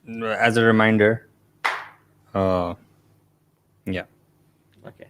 as a reminder, yeah. Okay.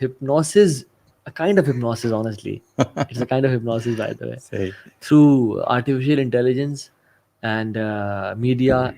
hypnosis, a kind of hypnosis, honestly. It's a kind of hypnosis, by the way. Through artificial intelligence and media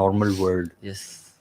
normal world. Yes.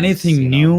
anything new.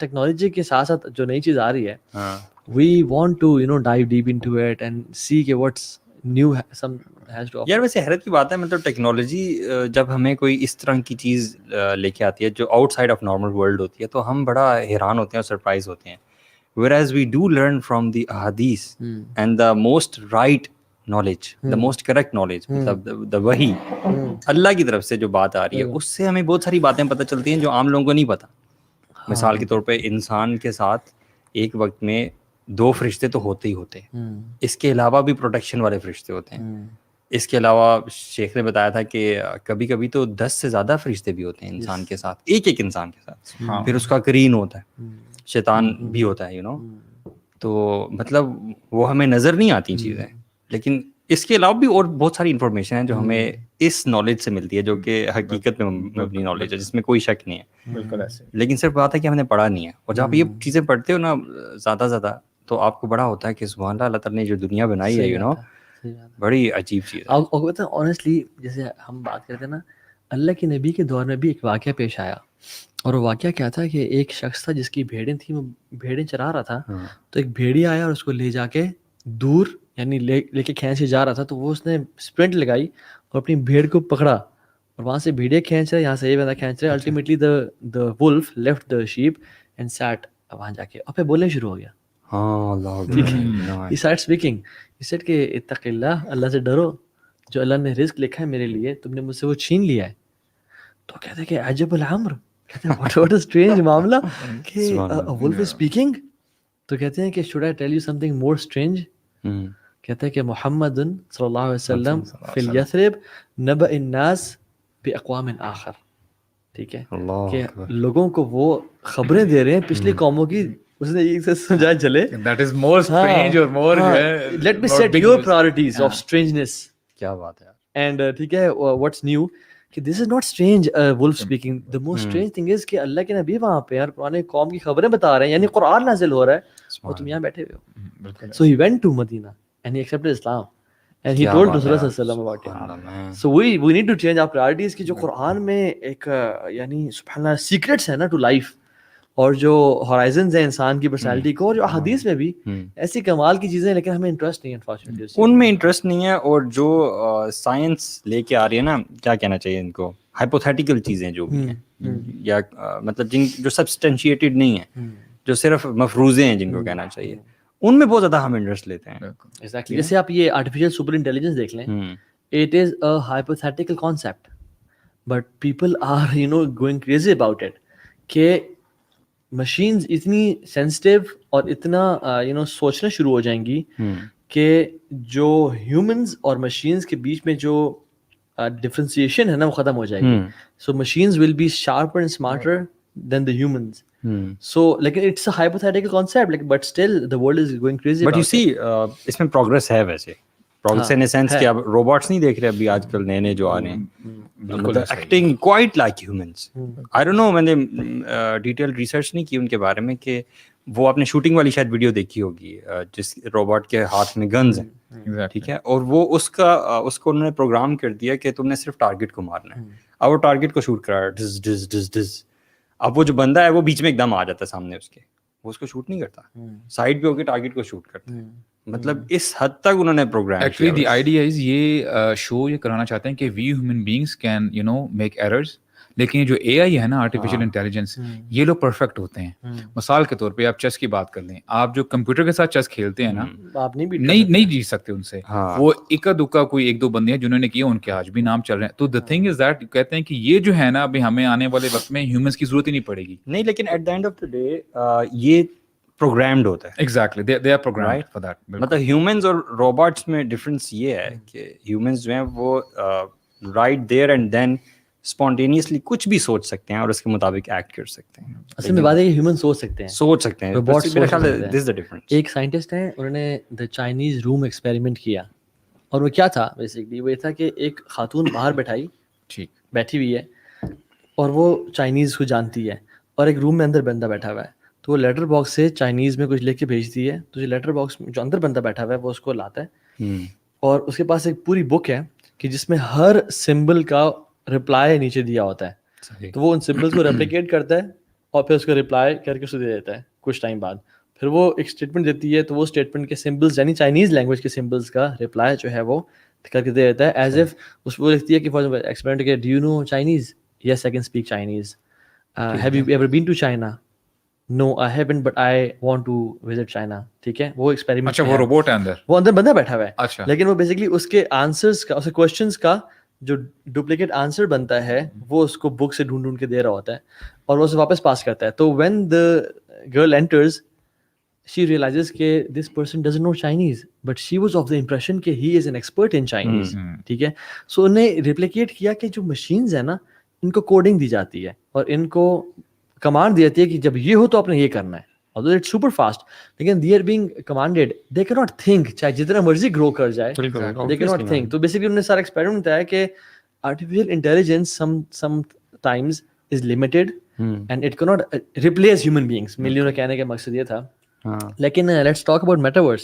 Technology کے ساتھ ساتھ جو نئی چیز آ رہی ہے we want to dive deep into it and see کہ what's new some has to offer. یار ویسے حیرت کی بات ہے مطلب ٹیکنالوجی جب ہمیں کوئی اس طرح کی چیز لے کے آتی ہے جو out side of normal world ہوتی ہے تو ہم بڑا حیران ہوتے ہیں اور سرپرائز ہوتے ہیں. whereas we do learn from the ahadith and the most right knowledge, the most correct knowledge, مطلب the وحی اللہ کی طرف سے جو بات آ رہی ہے اس سے ہمیں بہت ساری باتیں پتہ چلتی ہیں جو عام لوگوں کو نہیں پتہ. مثال کے طور پہ انسان کے ساتھ ایک وقت میں 2 فرشتے تو ہوتے ہی ہوتے ہیں, اس کے علاوہ بھی پروٹیکشن والے فرشتے ہوتے ہیں. اس کے علاوہ شیخ نے بتایا تھا کہ کبھی کبھی تو 10 سے زیادہ فرشتے بھی ہوتے ہیں انسان کے ساتھ, ایک انسان کے ساتھ. پھر اس کا قرین ہوتا ہے, شیطان بھی ہوتا ہے تو مطلب وہ ہمیں نظر نہیں آتی چیزیں, لیکن اس کے علاوہ بھی اور بہت ساری انفارمیشن ہیں جو ہمیں اس نالج سے ملتی ہے جو کہ حقیقت میں مبنی نالج ہے جس میں کوئی شک نہیں ہے. بالکل ایسے, لیکن صرف بات ہے کہ ہم نے پڑھا نہیں ہے. اور جب آپ یہ چیزیں پڑھتے ہو نا زیادہ تو آپ کو بڑا ہوتا ہے کہ سبحان اللہ, اللہ تعالیٰ نے جو دنیا بنائی ہے بڑی عجیب چیز ہے. آپ کو پتہ ہے آنیسٹلی جیسے ہم بات کرتے ہیں نا, اللہ کے نبی کے دور میں بھی ایک واقعہ پیش آیا, اور وہ واقعہ کیا تھا کہ ایک شخص تھا جس کی بھیڑیں تھیں, وہ بھیڑیں چرا رہا تھا. تو ایک بھیڑیا آیا اور اس کو لے جا کے دور یعنی لے کے کھینچ کے جا رہا تھا. تو وہ اس نے اسپرنٹ لگائی اور اپنی بھیڑ کو پکڑا, اور وہاں سے بھیڑیا کھینچ رہا ہے, یہاں سے یہ بندہ کھینچ رہا ہے. Ultimately the wolf left the sheep and sat وہاں جا کے, اور پھر بولنے شروع ہو گیا. He started speaking. He said کہ اتق اللہ, اللہ سے ڈرو, جو اللہ نے رزق لکھا ہے میرے لیے تم نے مجھ سے وہ چھین لیا ہے. تو کہتے ہیں کہ عجب الامر, کہتے ہیں what a strange معاملہ کہ a wolf is speaking. تو کہتے ہیں کہ should I tell you something more strange. کہتے ہیں کہ محمد صلی اللہ علیہ وسلم فی الیثرب نبأ الناس باقوام آخر. ٹھیک ہے کہ لوگوں کو وہ خبریں دے رہے ہیں پچھلی قوموں کی, اس نے ایک سے سمجھا چلے that is more strange or more let me set your priorities of strangeness. کیا بات ہے. and ٹھیک ہے what's new کہ this is not strange wolf speaking. the most strange thing is کہ اللہ کے نبی وہاں پہ یار پرانے قوم کی خبریں بتا رہے ہیں, یعنی قرآن نازل ہو رہا ہے اور تم یہاں بیٹھے ہوئے ہو. so he went to Medina and he accepted Islam and he told Rasulullah sallallahu alaihi wasallam about it. so we need to change our priorities کہ جو قرآن میں ایک یعنی سبحان اللہ سیکرٹس ہیں نا ٹو لائف, اور جو ہورائزنز ہیں انسان کی پرسنالٹی کو, اور جو احادیث میں بھی ایسی کمال کی چیزیں, لیکن ہمیں انٹرسٹ نہیں ہے انفارچونیٹلی ان میں انٹرسٹ نہیں ہے. اور جو سائنس لے کے آ رہی ہے نا, کیا کہنا چاہیے ان کو, ہائپوتھیٹیکل چیزیں جو بھی ہیں, یا مطلب جن جو سبسٹینشیٹڈ نہیں ہیں, جو صرف مفروضے ہیں جن کو کہنا چاہیے, ان میں بہت زیادہ ہم انٹرسٹ لیتے ہیں. جیسے آپ یہ آرٹیفیشیل سپر انٹیلیجنس دیکھ لیں, it is a hypothetical concept but people are going crazy about it کہ مشینز اتنی سینسٹیو اور اتنا سوچنا شروع ہو جائیں گی کہ جو ہیومنز اور مشینز کے بیچ میں جو ڈفرینسیشن ہے نا وہ ختم ہو جائے گی. So machines will be sharper and smarter than the humans. So لیکن it's a hypothetical concept but still the world is going crazy. But you see اس میں پروگریس ہے, ویسے پروگریس ان سینس کہ اب روبوٹس نہیں دیکھ رہے ابھی آج کل نئے جو آ رہے ہیں, acting quite like humans. I don't know, میں نے ڈیٹیل ریسرچ نہیں کی ان کے بارے میں, کہ وہ آپ نے شوٹنگ والی شاید ویڈیو دیکھی ہوگی جس روبوٹ کے ہاتھ میں گنز ہیں, ٹھیک ہے, اور وہ اس کو انہوں نے پروگرام کر دیا کہ تم نے صرف ٹارگیٹ کو مارنا ہے. اب وہ ٹارگیٹ کو شوٹ کرا ڈز ڈز ڈز ڈز. اب وہ جو بندہ ہے وہ بیچ میں ایک دم آ جاتا ہے سامنے اس کے, وہ اس کو شوٹ نہیں کرتا, سائڈ پہ ہو کے ٹارگیٹ کو شوٹ کرتا ہے. مطلب اس حد تک انہوں نے program actually the idea is یہ شو یہ کرانا چاہتے ہیں کہ we human beings can make errors, لیکن جو اے آئی ہے نا آرٹیفیشیل انٹیلیجنس, یہ لوگ پرفیکٹ ہوتے ہیں. مثال کے طور پہ آپ چیس کی بات کر لیں, آپ جو کمپیوٹر کے ساتھ چیس کھیلتے ہیں نا, آپ نہیں جیت سکتے ان سے. وہ اکا دکا کوئی 1-2 بندے ہیں جنہوں نے کیا, ان کے آج بھی نام چل رہے ہیں. تو دا تھنگ از دیٹ کہتے ہیں کہ یہ جو ہے نا ابھی ہمیں آنے والے وقت میں ہیومنس کی ضرورت ہی نہیں پڑے گی. نہیں, لیکن at the end of the day یہ پروگرامڈ ہوتا ہے. Exactly they are programmed for that. مطلب ہیومنز اور روبوٹس میں ڈفرینس یہ ہے کہ ہیومنز جو ہیں وہ right there and then spontaneously کچھ بھی سوچ سکتے ہیں اور اس کے مطابق ایکٹ کر سکتے ہیں. اصل میں بات ہے کہ ہیومن سوچ سکتے ہیں, روبوٹس میرے خیال ہے دس از دا ڈفرنس. ایک سائنٹسٹ ہیں, انہوں نے دا چائنیز روم ایکسپیریمنٹ کیا, اور وہ کیا تھا بیسکلی, وہ یہ تھا کہ ایک خاتون باہر بیٹھی ہوئی ہے اور وہ چائنیز کو جانتی ہے, اور ایک روم میں اندر بندہ بیٹھا ہوا ہے. تو وہ لیٹر باکس سے چائنیز میں کچھ لکھ کے بھیجتی ہے, تو جو لیٹر باکس جو اندر بندہ بیٹھا ہوا ہے وہ اس کو لاتا ہے, اور اس کے پاس ایک پوری بک ہے کہ جس میں ہر سمبل کا رپلائی نیچے دیا ہوتا ہے. تو وہ ان سمبلس کو ریپلیکیٹ کرتا ہے اور پھر اس کو رپلائی کر کے اسے دے دیتا ہے کچھ ٹائم بعد. پھر وہ ایک اسٹیٹمنٹ دیتی ہے تو وہ اسٹیٹمنٹ کے سمبلس یعنی چائنیز لینگویج کے سمبلس کا رپلائی جو ہے وہ کر کے دے دیتا ہے ایز ایف اس وہ لکھتی ہے کہ فار ایگزامپل ایکسپیریمنٹ کہ do you know Chinese, yes I can speak Chinese, have you ever been to China, no I haven't but I want to visit China. ٹھیک ہے, وہ ایکسپیریمنٹ. اچھا وہ روبوٹ ہے اندر, وہ اندر بندہ بیٹھا ہوا ہے. اچھا لیکن وہ بیسکلی اس کے آنسرس کا, اس کے کوشچنس کا جو ڈپلیکیٹ آنسر بنتا ہے وہ اس کو بک سے ڈھونڈ کے دے رہا ہوتا ہے اور وہ اسے واپس پاس کرتا ہے. تو when the girl enters she realizes کہ this person doesn't know Chinese but she was of the impression کہ he is an expert in Chinese. ٹھیک ہے, سو انہیں ریپلیکیٹ کیا کہ جو مشینز ہیں نا ان کو کوڈنگ دی جاتی ہے اور ان کو کمانڈ دی جاتی ہے کہ جب یہ ہو تو آپ نے یہ کرنا ہے, although it's super fast, لیکن they are being commanded, they cannot think, چاہے جتنا مرضی گرو کر جائے they cannot think. تو بیسکلی انہوں نے سارا ایکسپیریمنٹ بتایا کہ artificial intelligence sometimes is limited and it cannot replace human beings. ملینوں نے کہنے کا مقصد یہ تھا. لیکن لیٹس ٹاک اباؤٹ میٹاورس.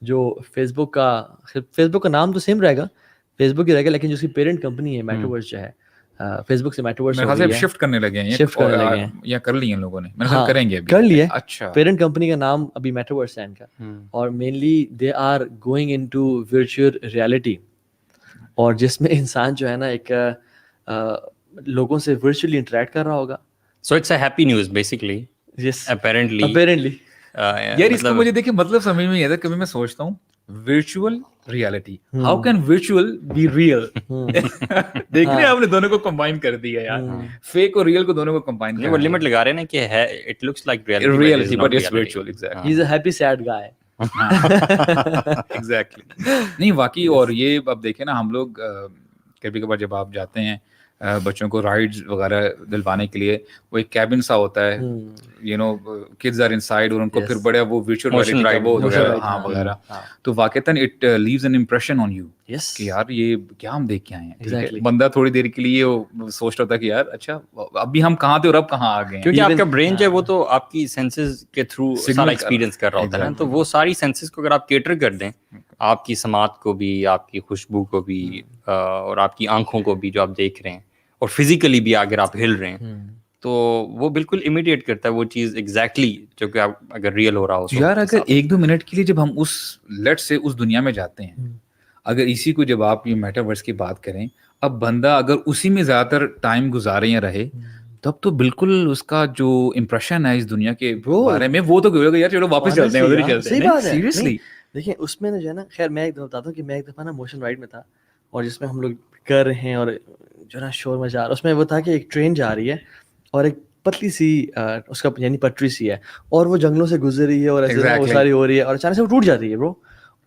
جو فیس بک کا نام تو سیم رہے گا, فیس بک ہی رہے گا, لیکن جو اس کی پیرنٹ کمپنی ہے میٹاورس جو ہے, فیس بک سے میٹاورس شفٹ کرنے لگے ہیں یا کر لیے ان لوگوں نے, مطلب کریں گے کر لیے. اچھا, پیرنٹ کمپنی کا نام ابھی میٹاورس ہے ان کا, اور mainly they are going into virtual reality, اور جس میں انسان جو ہے نا ایک لوگوں سے ورچولی انٹریکٹ کر رہا ہوگا. So it's a happy news basically. Yes apparently یار اس کو مجھے دیکھیں مطلب سمجھ میں نہیں آتا. کبھی میں سوچتا ہوں virtual reality, how can virtual be real? دیکھ رہے ہیں آپ نے دونوں کو کمبائن کر دیا یار, فیک اور ریئل کو دونوں کو کمبائن کر. وہ لمٹ لگا رہے ہیں نا کہ ہے it looks like reality but it's virtual. Exactly, he is a happy sad guy. Exactly نہیں واقعی. اور یہ اب دیکھیں نا ہم لوگ کبھی کبھار جب آپ جاتے ہیں بچوں کو رائڈز وغیرہ دلوانے کے لیے, وہ ایک کیبن سا ہوتا ہے, you know kids are inside, اور ان کو پھر بڑے وہ ورچوئل رائڈ وغیرہ. تو واقعتاً it leaves an impression on you کہ یار یہ کیا ہم دیکھ کے آئے ہیں. بندہ تھوڑی دیر کے لیے سوچ رہا تھا کہ یار اچھا ابھی ہم کہاں تھے اور اب کہاں آ گئے, کیونکہ آپ کا برین جو ہے وہ تو آپ کی سینسز کے تھرو سارا ایکسپیرینس کر رہا ہوتا ہے نا. تو وہ ساری سینسز کو اگر آپ کیٹر کر دیں, آپ کی سماعت کو بھی, آپ کی خوشبو کو بھی, اور آپ کی آنکھوں کو بھی جو آپ دیکھ رہے ہیں, اور فزیکلی بھی اگر آپ ہل رہے ہیں, تو وہ بالکل امیڈیٹ کرتا ہے وہ چیز ایگزیکٹلی جو کہ اگر ریئل ہو رہا ہو. یار اگر ایک دو منٹ کے لیے جب ہم اس لیٹ سے اس دنیا میں جاتے ہیں, اگر اسی کو جب آپ یہ میٹاورس کی بات کریں, اب بندہ اگر اسی میں زیادہ تر ٹائم گزارے یا رہے, تب تو بالکل اس کا جو امپریشن ہے اس دنیا کے بارے میں وہ تو ہوگا یار چلو واپس چلتے ہیں, ادھر ہی چلتے ہیں. سیریسلی دیکھیں اس میں جو ہے نا, خیر میں ایک دفعہ بتاتا ہوں کہ میں ایک دفعہ نا موشن رائڈ میں تھا, اور جس میں ہم لوگ کر رہے ہیں اور جو نا شور مچا رہا ہے. اس میں وہ تھا کہ ایک ٹرین جا رہی ہے اور ایک پتلی سی اس کا یعنی پٹری سی ہے, اور وہ جنگلوں سے گزر رہی ہے اور ایسے وہ ساری ہو رہی ہے, اور اچانک سے وہ ٹوٹ جاتی ہے برو,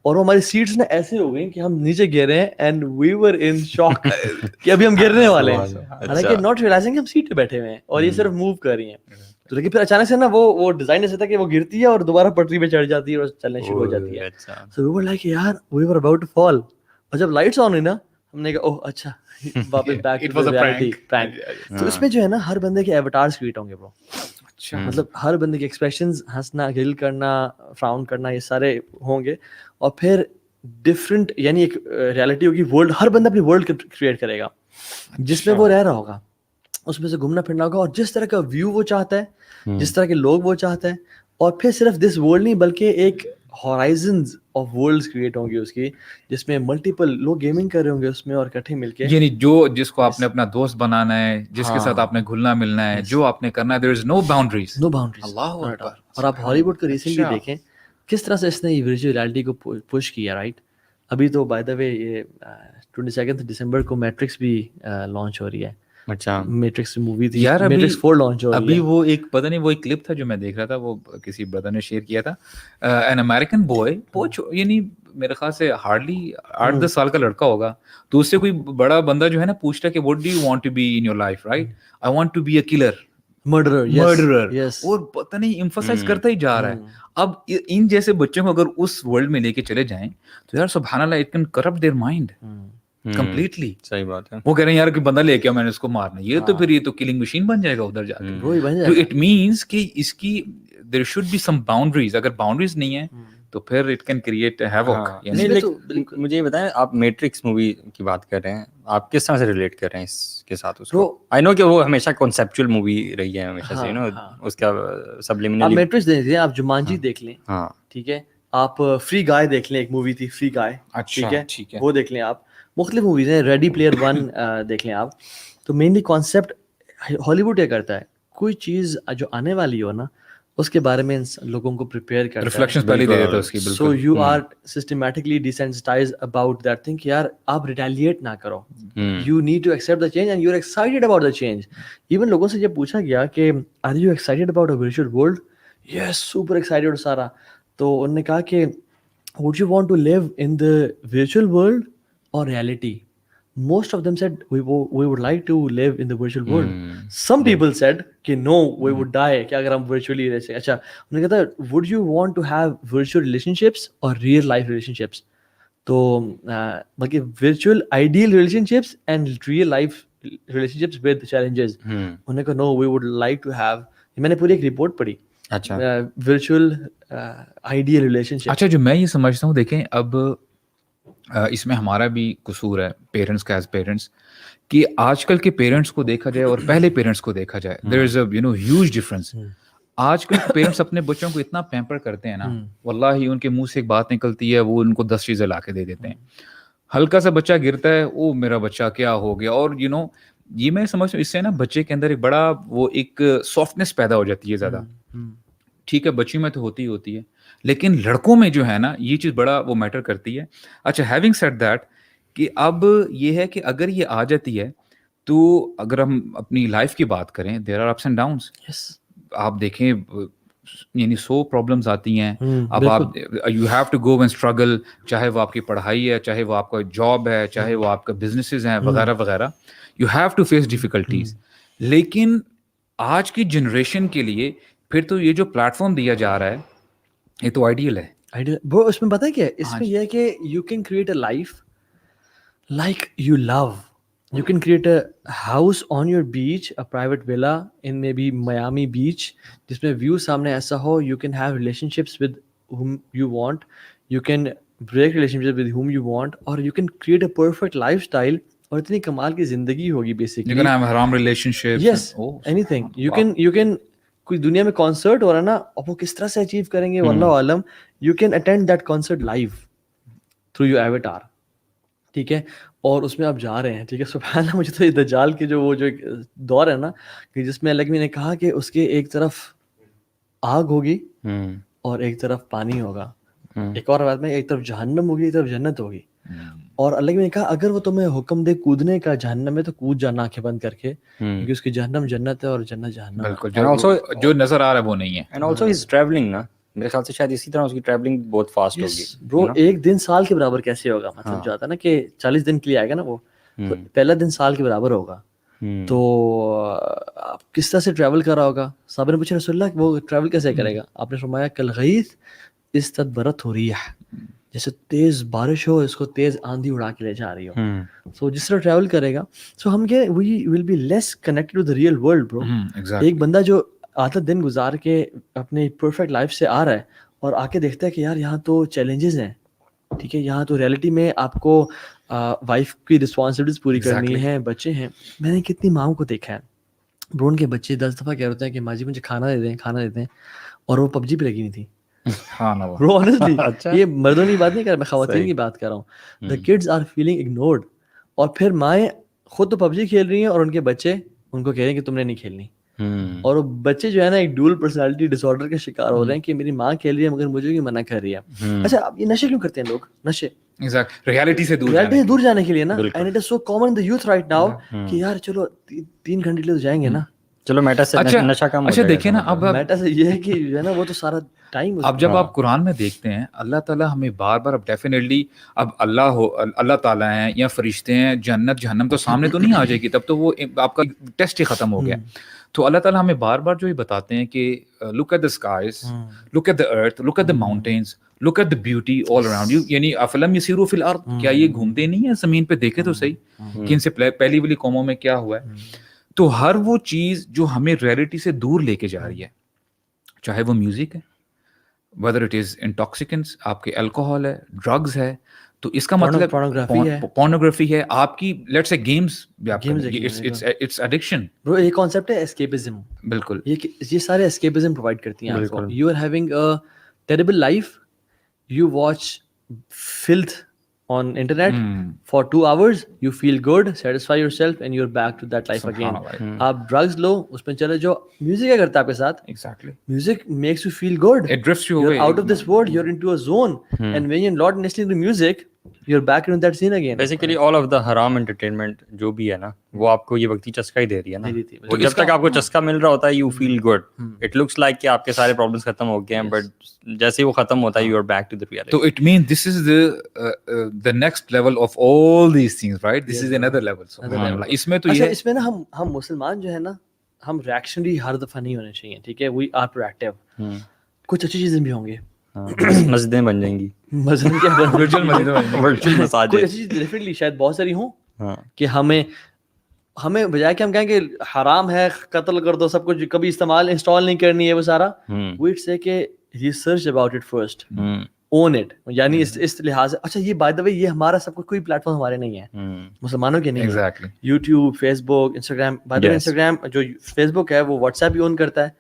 اور وہ ہماری سیٹس نا ایسے ہو گئی کہ ہم نیچے گر رہے ہیں اینڈ وی ور ان شاک کہ ابھی ہم گرنے والے ہیں, حالانکہ ناٹ ریئلائزنگ ہم سیٹ پہ بیٹھے ہوئے ہیں اور یہ صرف موو کر رہی ہیں. تو لیکن پھر اچانک سے نا وہ ڈیزائن ایسا تھا کہ وہ گرتی ہے اور دوبارہ پٹری پہ چڑھ جاتی ہے اور چلنے شروع ہو جاتی ہے. سو وی ور لائک یار وی ور اباؤٹ ٹو فال, اور جب لائٹس آن ہوئی نا ہم نے کہا اوہ اچھا واپس بیک ٹو ریئلٹی پرینک. تو اس میں جو ہے نا ہر بندے کے ایواتارز کریٹ ہوں گے برو. اچھا, مطلب ہر بندے کے ایکسپریشنز, ہنسنا, گل کرنا, فراؤن کرنا, یہ سارے ہوں گے, اور پھر ڈفرینٹ یعنی ایک ریئلٹی ہوگی, ورلڈ, ہر بندہ اپنی ورلڈ کریٹ کرے گا جس میں وہ رہ رہا ہوگا, اس میں سے گھومنا پھرنا ہوگا, اور جس طرح کا ویو وہ چاہتا ہے, جس طرح کے لوگ وہ چاہتا ہے, اور پھر صرف دس ورلڈ نہیں بلکہ ایک ہورائزنز آف ورلڈز کریٹ ہوں گی اس کی, جس میں ملٹیپل لوگ گیمنگ کر رہے ہوں گے اس میں اور اکٹھے مل کے, یعنی جس کو آپ نے اپنا دوست بنانا ہے, جس کے ساتھ آپ نے گھلنا ملنا ہے, جو آپ نے کرنا ہے, there is no boundaries. اللہ اکبر. اور آپ ہالی ووڈ کو ریسنٹلی دیکھیں کس طرح سے اس نے ورچوئل ریئلٹی کو پش کیا, رائٹ. ابھی تو بائی دا وے یہ 22 دسمبر کو میٹرکس بھی لانچ ہو رہی ہے. اچھا, میٹرکس مووی تھی یار, میٹرکس 4 لانچ ہو رہی ہے ابھی. وہ ایک پتہ نہیں وہ ایک کلپ تھا جو میں دیکھ رہا تھا, وہ کسی برادر نے شیئر کیا تھا. این امیریکن بوائے, یعنی میرے خیال سے ہارڈلی 8-10 سال کا لڑکا ہوگا, تو اس سے کوئی بڑا بندہ جو ہے نا پوچھتا کہ what do you want to be in your life, right, I want to be a killer, murderer, اور پتہ نہیں ایمفسائز کرتا ہی جا رہا ہے. اب ان جیسے بچوں کو اگر اس ورلڈ میں لے کے چلے جائیں تو یار سبحان اللہ, it can corrupt their mind completely. صحیح بات ہے. وہ کہہ رہے ہیں یار کہ بندہ لے کے میں نے اس کو مارنا, یہ تو پھر یہ تو کلنگ مشین بن جائے گا ادھر جا کے. تو اٹ مینس کہ اس کی there should be some boundaries. اگر باؤنڈریز نہیں ہے تو پھر اٹ کین کریٹ ہیوک. نہیں لیکن مجھے یہ بتائیں, آپ میٹرکس مووی کی بات کر رہے ہیں, آپ کس طرح سے ریلیٹ کر رہے ہیں اس کے ساتھ اس کو؟ آئی نو کہ وہ ہمیشہ کنسیپچل مووی رہی ہے ہمیشہ سے, اس کا سبلیمنلی. آپ میٹرکس دیکھ لیں, آپ جمانجی دیکھ لیں, ٹھیک ہے, آپ فری گائے دیکھ لیں, ایک مووی تھی فری گائے, ٹھیک ہے, وہ دیکھ لیں آپ. مختلف موویز ہیں, ریڈی پلیئر ون دیکھ لیں آپ. تو مینلی کانسیپٹ ہالی ووڈ کیا کرتا ہے, کوئی چیز جو آنے والی ہو نا اس کے بارے میں لوگوں کو پریپیئر کرتا ہے, ریفلیکشنز پہلے دے دیتا ہے اس کی. So you are systematically desensitize about that thing کہ یار آپ ریٹیلیٹ نہ کرو, you need to accept the change and you are excited about the change. Even لوگوں سے جب پوچھا گیا کہ are you excited about a virtual world, yes super excited سارا, تو انہوں نے کہا کہ would you want to live in the virtual world or reality? Most of them said we would like to live in the virtual world. Some people said کہ no, we would die کہ اگر ہم virtually رہ سکیں. اچھا, انہوں نے کہا تھا would you want to have virtual relationships or real life relationships? تو بلکہ virtual ideal relationships and real life relationships with challenges. انہوں نے کہا no, we would like to have. میں نے پوری ایک رپورٹ پڑھی, اچھا ورچوئل آئیڈیل ریلیشنشپ. اچھا, جو میں یہ سمجھتا ہوں, دیکھیں اب اس میں ہمارا بھی قصور ہے پیرنٹس کا, ایز پیرنٹس, کہ آج کل کے پیرنٹس کو دیکھا جائے اور پہلے پیرنٹس کو دیکھا جائے, دیر از اے ہیوج ڈفرنس. آج کل پیرنٹس اپنے بچوں کو اتنا پیمپر کرتے ہیں نا, واللہ ان کے منہ سے ایک بات نکلتی ہے, وہ ان کو 10 چیزیں لا کے دے دیتے ہیں. ہلکا سا بچہ گرتا ہے, او میرا بچہ کیا ہو گیا, اور یہ میں سمجھتا ہوں اس سے نا بچے کے اندر ایک بڑا وہ ایک سافٹنیس پیدا ہو جاتی ہے زیادہ. ٹھیک ہے, بچیوں میں تو ہوتی ہے, لیکن لڑکوں میں جو ہے نا یہ چیز بڑا وہ میٹر کرتی ہے. اچھا, ہیونگ سیڈ دیٹ, کہ اب یہ ہے کہ اگر یہ آ جاتی ہے تو اگر ہم اپنی لائف کی بات کریں, there are ups and downs. آپ دیکھیں یعنی 100 پرابلمس آتی ہیں. اب آپ you have to go and struggle, چاہے وہ آپ کی پڑھائی ہے, چاہے وہ آپ کا جاب ہے, چاہے وہ آپ کا بزنسز ہیں وغیرہ وغیرہ, you have to face difficulties. لیکن آج کی جنریشن کے لیے پھر تو یہ جو پلیٹ فارم دیا جا رہا ہے یہ تو آئیڈیل ہے. وہ اس میں پتہ ہے کیا ہے, اس میں یہ ہے کہ you can create a life like you love. You can create a house on your beach, a private villa in maybe Miami Beach, جس میں view سامنے ایسا ہو. You can have relationships with whom you want. You can break relationships with whom you want. اور you can create a perfect lifestyle. اور اتنی کمال کی زندگی ہوگی basically. You can have haram relationships. Yes, anything. You can کوئی دنیا میں concert ہو رہا ہے نا, اب وہ کس طرح سے اچیو کریں گے واللہ عالم. You can attend that concert live through your avatar. ٹھیک ہے, اور اس میں آپ جا رہے ہیں, ٹھیک ہے. سبحان اللہ, مجھے تو یہ دجال کے جو وہ جو دور ہے نا, کہ جس میں اللہ نے کہا کہ اس کے ایک طرف آگ ہوگی اور ایک طرف پانی ہوگا, ایک اور بات میں ایک طرف جہنم ہوگی ایک طرف جنت ہوگی. اور اللہ نے کہا اگر وہ تمہیں حکم دے کودنے کا جہنم میں تو کود جانا آنکھیں بند کر کے, کیونکہ اس کی جہنم جنت ہے اور جنت جہنم. بالکل, جو نظر آ رہا ہے وہ نہیں ہے. اینڈ آلسو ہز ٹریولنگ نا, میرے خیال سے شاید اسی طرح اس کی ٹریولنگ بہت فاسٹ ہوگی. برو, ایک دن سال کے برابر کیسے ہوگا, مطلب جو آتا ہے نا کہ 40 دن کے لیے آئے گا نا وہ, تو پہلا دن سال کے برابر ہوگا. تو آپ کس طرح سے ٹریول کر رہا ہوگا. صاحب نے پوچھا رسول اللہ وہ ٹریول کیسے کرے گا, آپ نے فرمایا کالغیث استدبرت الريح, جیسے تیز بارش ہو اس کو تیز آندھی اڑا کے لے جا رہی ہو. سو جس طرح ٹریول کرے گا, سو ہم کیا we will be less connected to the real world bro. ایک بندہ جو آدھا دن گزار کے اپنے پرفیکٹ لائف سے آ رہا ہے اور آ کے دیکھتا ہے کہ یار یہاں تو چیلنجز ہیں, ٹھیک ہے, یہاں تو ریئلٹی میں آپ کو وائف کی رسپانسبلٹیز پوری کرنی ہے, بچے ہیں. میں نے کتنی ماؤں کو دیکھا ہے برو, ان کے بچے 10 دفعہ کہہ رہے ہیں کہ ماں جی مجھے کھانا دے دیں, اور وہ PUBG پہ لگی نہیں تھی. برو آنیسٹلی, یہ مردوں کی بات نہیں کر رہا, میں خواتین کی بات کر رہا ہوں. The kids are feeling ignored, اور پھر مائیں خود تو PUBG کھیل رہی ہیں اور ان کے بچے ان کو کہہ رہے ہیں کہ تم نے نہیں کھیلنی. اور وہ بچے جو ہے نا ایک ڈوئل پرسنالٹی ڈس آرڈر کے شکار ہو رہے ہیں کہ میری ماں کھیل رہی ہے مگر مجھے بھی منع کر رہی ہے. اچھا, اب یہ نشے کیوں کرتے ہیں لوگ, نشے ریالٹی سے دور جانے کے لیے نا. And it is so common in the youth right now کہ یار چلو 3 گھنٹے لے جائیں گے نا, چلو میٹا سے نشہ کم. اچھا دیکھیں نا, اب میٹا سے یہ ہے کہ جو ہے نا وہ تو سارا ٹائم. اب جب آپ قرآن میں دیکھتے ہیں اللہ تعالیٰ ہمیں بار بار, اب ڈیفینیٹلی اب اللہ تعالیٰ ہیں یا فرشتے ہیں, جنت جہنم تو سامنے تو نہیں آ جائے گی, تب تو وہ آپ کا ٹیسٹ ہی ختم ہو گیا. تو اللہ تعالیٰ ہمیں بار بار جو یہ بتاتے ہیں کہ look at the skies, look at the earth, look at the mountains, look at the beauty all around you. یعنی افلم یسیروا فی الارض, کیا یہ گھومتے نہیں ہیں زمین پہ, دیکھے تو صحیح کہ ان سے پہلی والی قوموں میں کیا ہوا ہے. تو ہر وہ چیز جو ہمیں ریئلٹی سے دور لے کے جا رہی ہے, چاہے وہ میوزک ہے, whether it is intoxicants, آپ کے alcohol ہے, drugs ہے, تو اس کا مطلب pornography ہے, آپ کی let's say games بھی آپ it's addiction. Bro, یہ concept ہے escapism. بالکل, یہ سارے escapism provide کرتی ہیں آپ کو. You are having a terrible life, you watch filth on internet for 2 hours, you feel good, satisfy yourself and you're back to that life again. آپ drugs لو, اس میں چلے جو میوزک کیا کرتا ہے آپ کے ساتھ. exactly, music makes you feel good, it drifts you away, you're out of this world, you're into a zone, and when you're not listening to music, you're back into that scene again. Basically all of the haram entertainment جو بھی ہے نا, وہ آپ کو یہ وقتی چسکا ہی دے رہی ہے نا. وہ جب تک آپ کو چسکا مل رہا ہوتا ہے you feel good, it looks like کہ آپ کے سارے problems ختم ہو گئے ہیں, but جیسے ہی وہ ختم ہوتا ہے you are back to the reality. So it means this is the next level of all these things, right? This is another level. اس میں تو یہ اس میں نا ہم مسلمان جو ہے نا, ہم reactionary ہر دفعہ نہیں ہونے چاہیے, ٹھیک ہے, we are proactive. کچھ اچھی چیزیں بھی ہوں گے, مسجدیں بن جائیں گی, مسجد کیا virtual کوئی ایسی چیز ڈیفینیٹلی شاید بہت ساری ہوں کہ ہمیں بجائے کہ ہم کہیں کہ حرام ہے, قتل کر دو, سب کچھ کبھی انسٹال نہیں کرنی ہے وہ سارا, ویٹ سے کہ research about it first, own it, یعنی اس لحاظ سے. اچھا یہ بائی دا وے یہ ہمارا سب کچھ کوئی پلیٹ فارم ہمارے نہیں ہے, مسلمانوں کے نہیں ہے. YouTube, Facebook, Instagram, by the way Instagram جو فیس بک ہے وہ واٹس ایپ بھی اون کرتا ہے,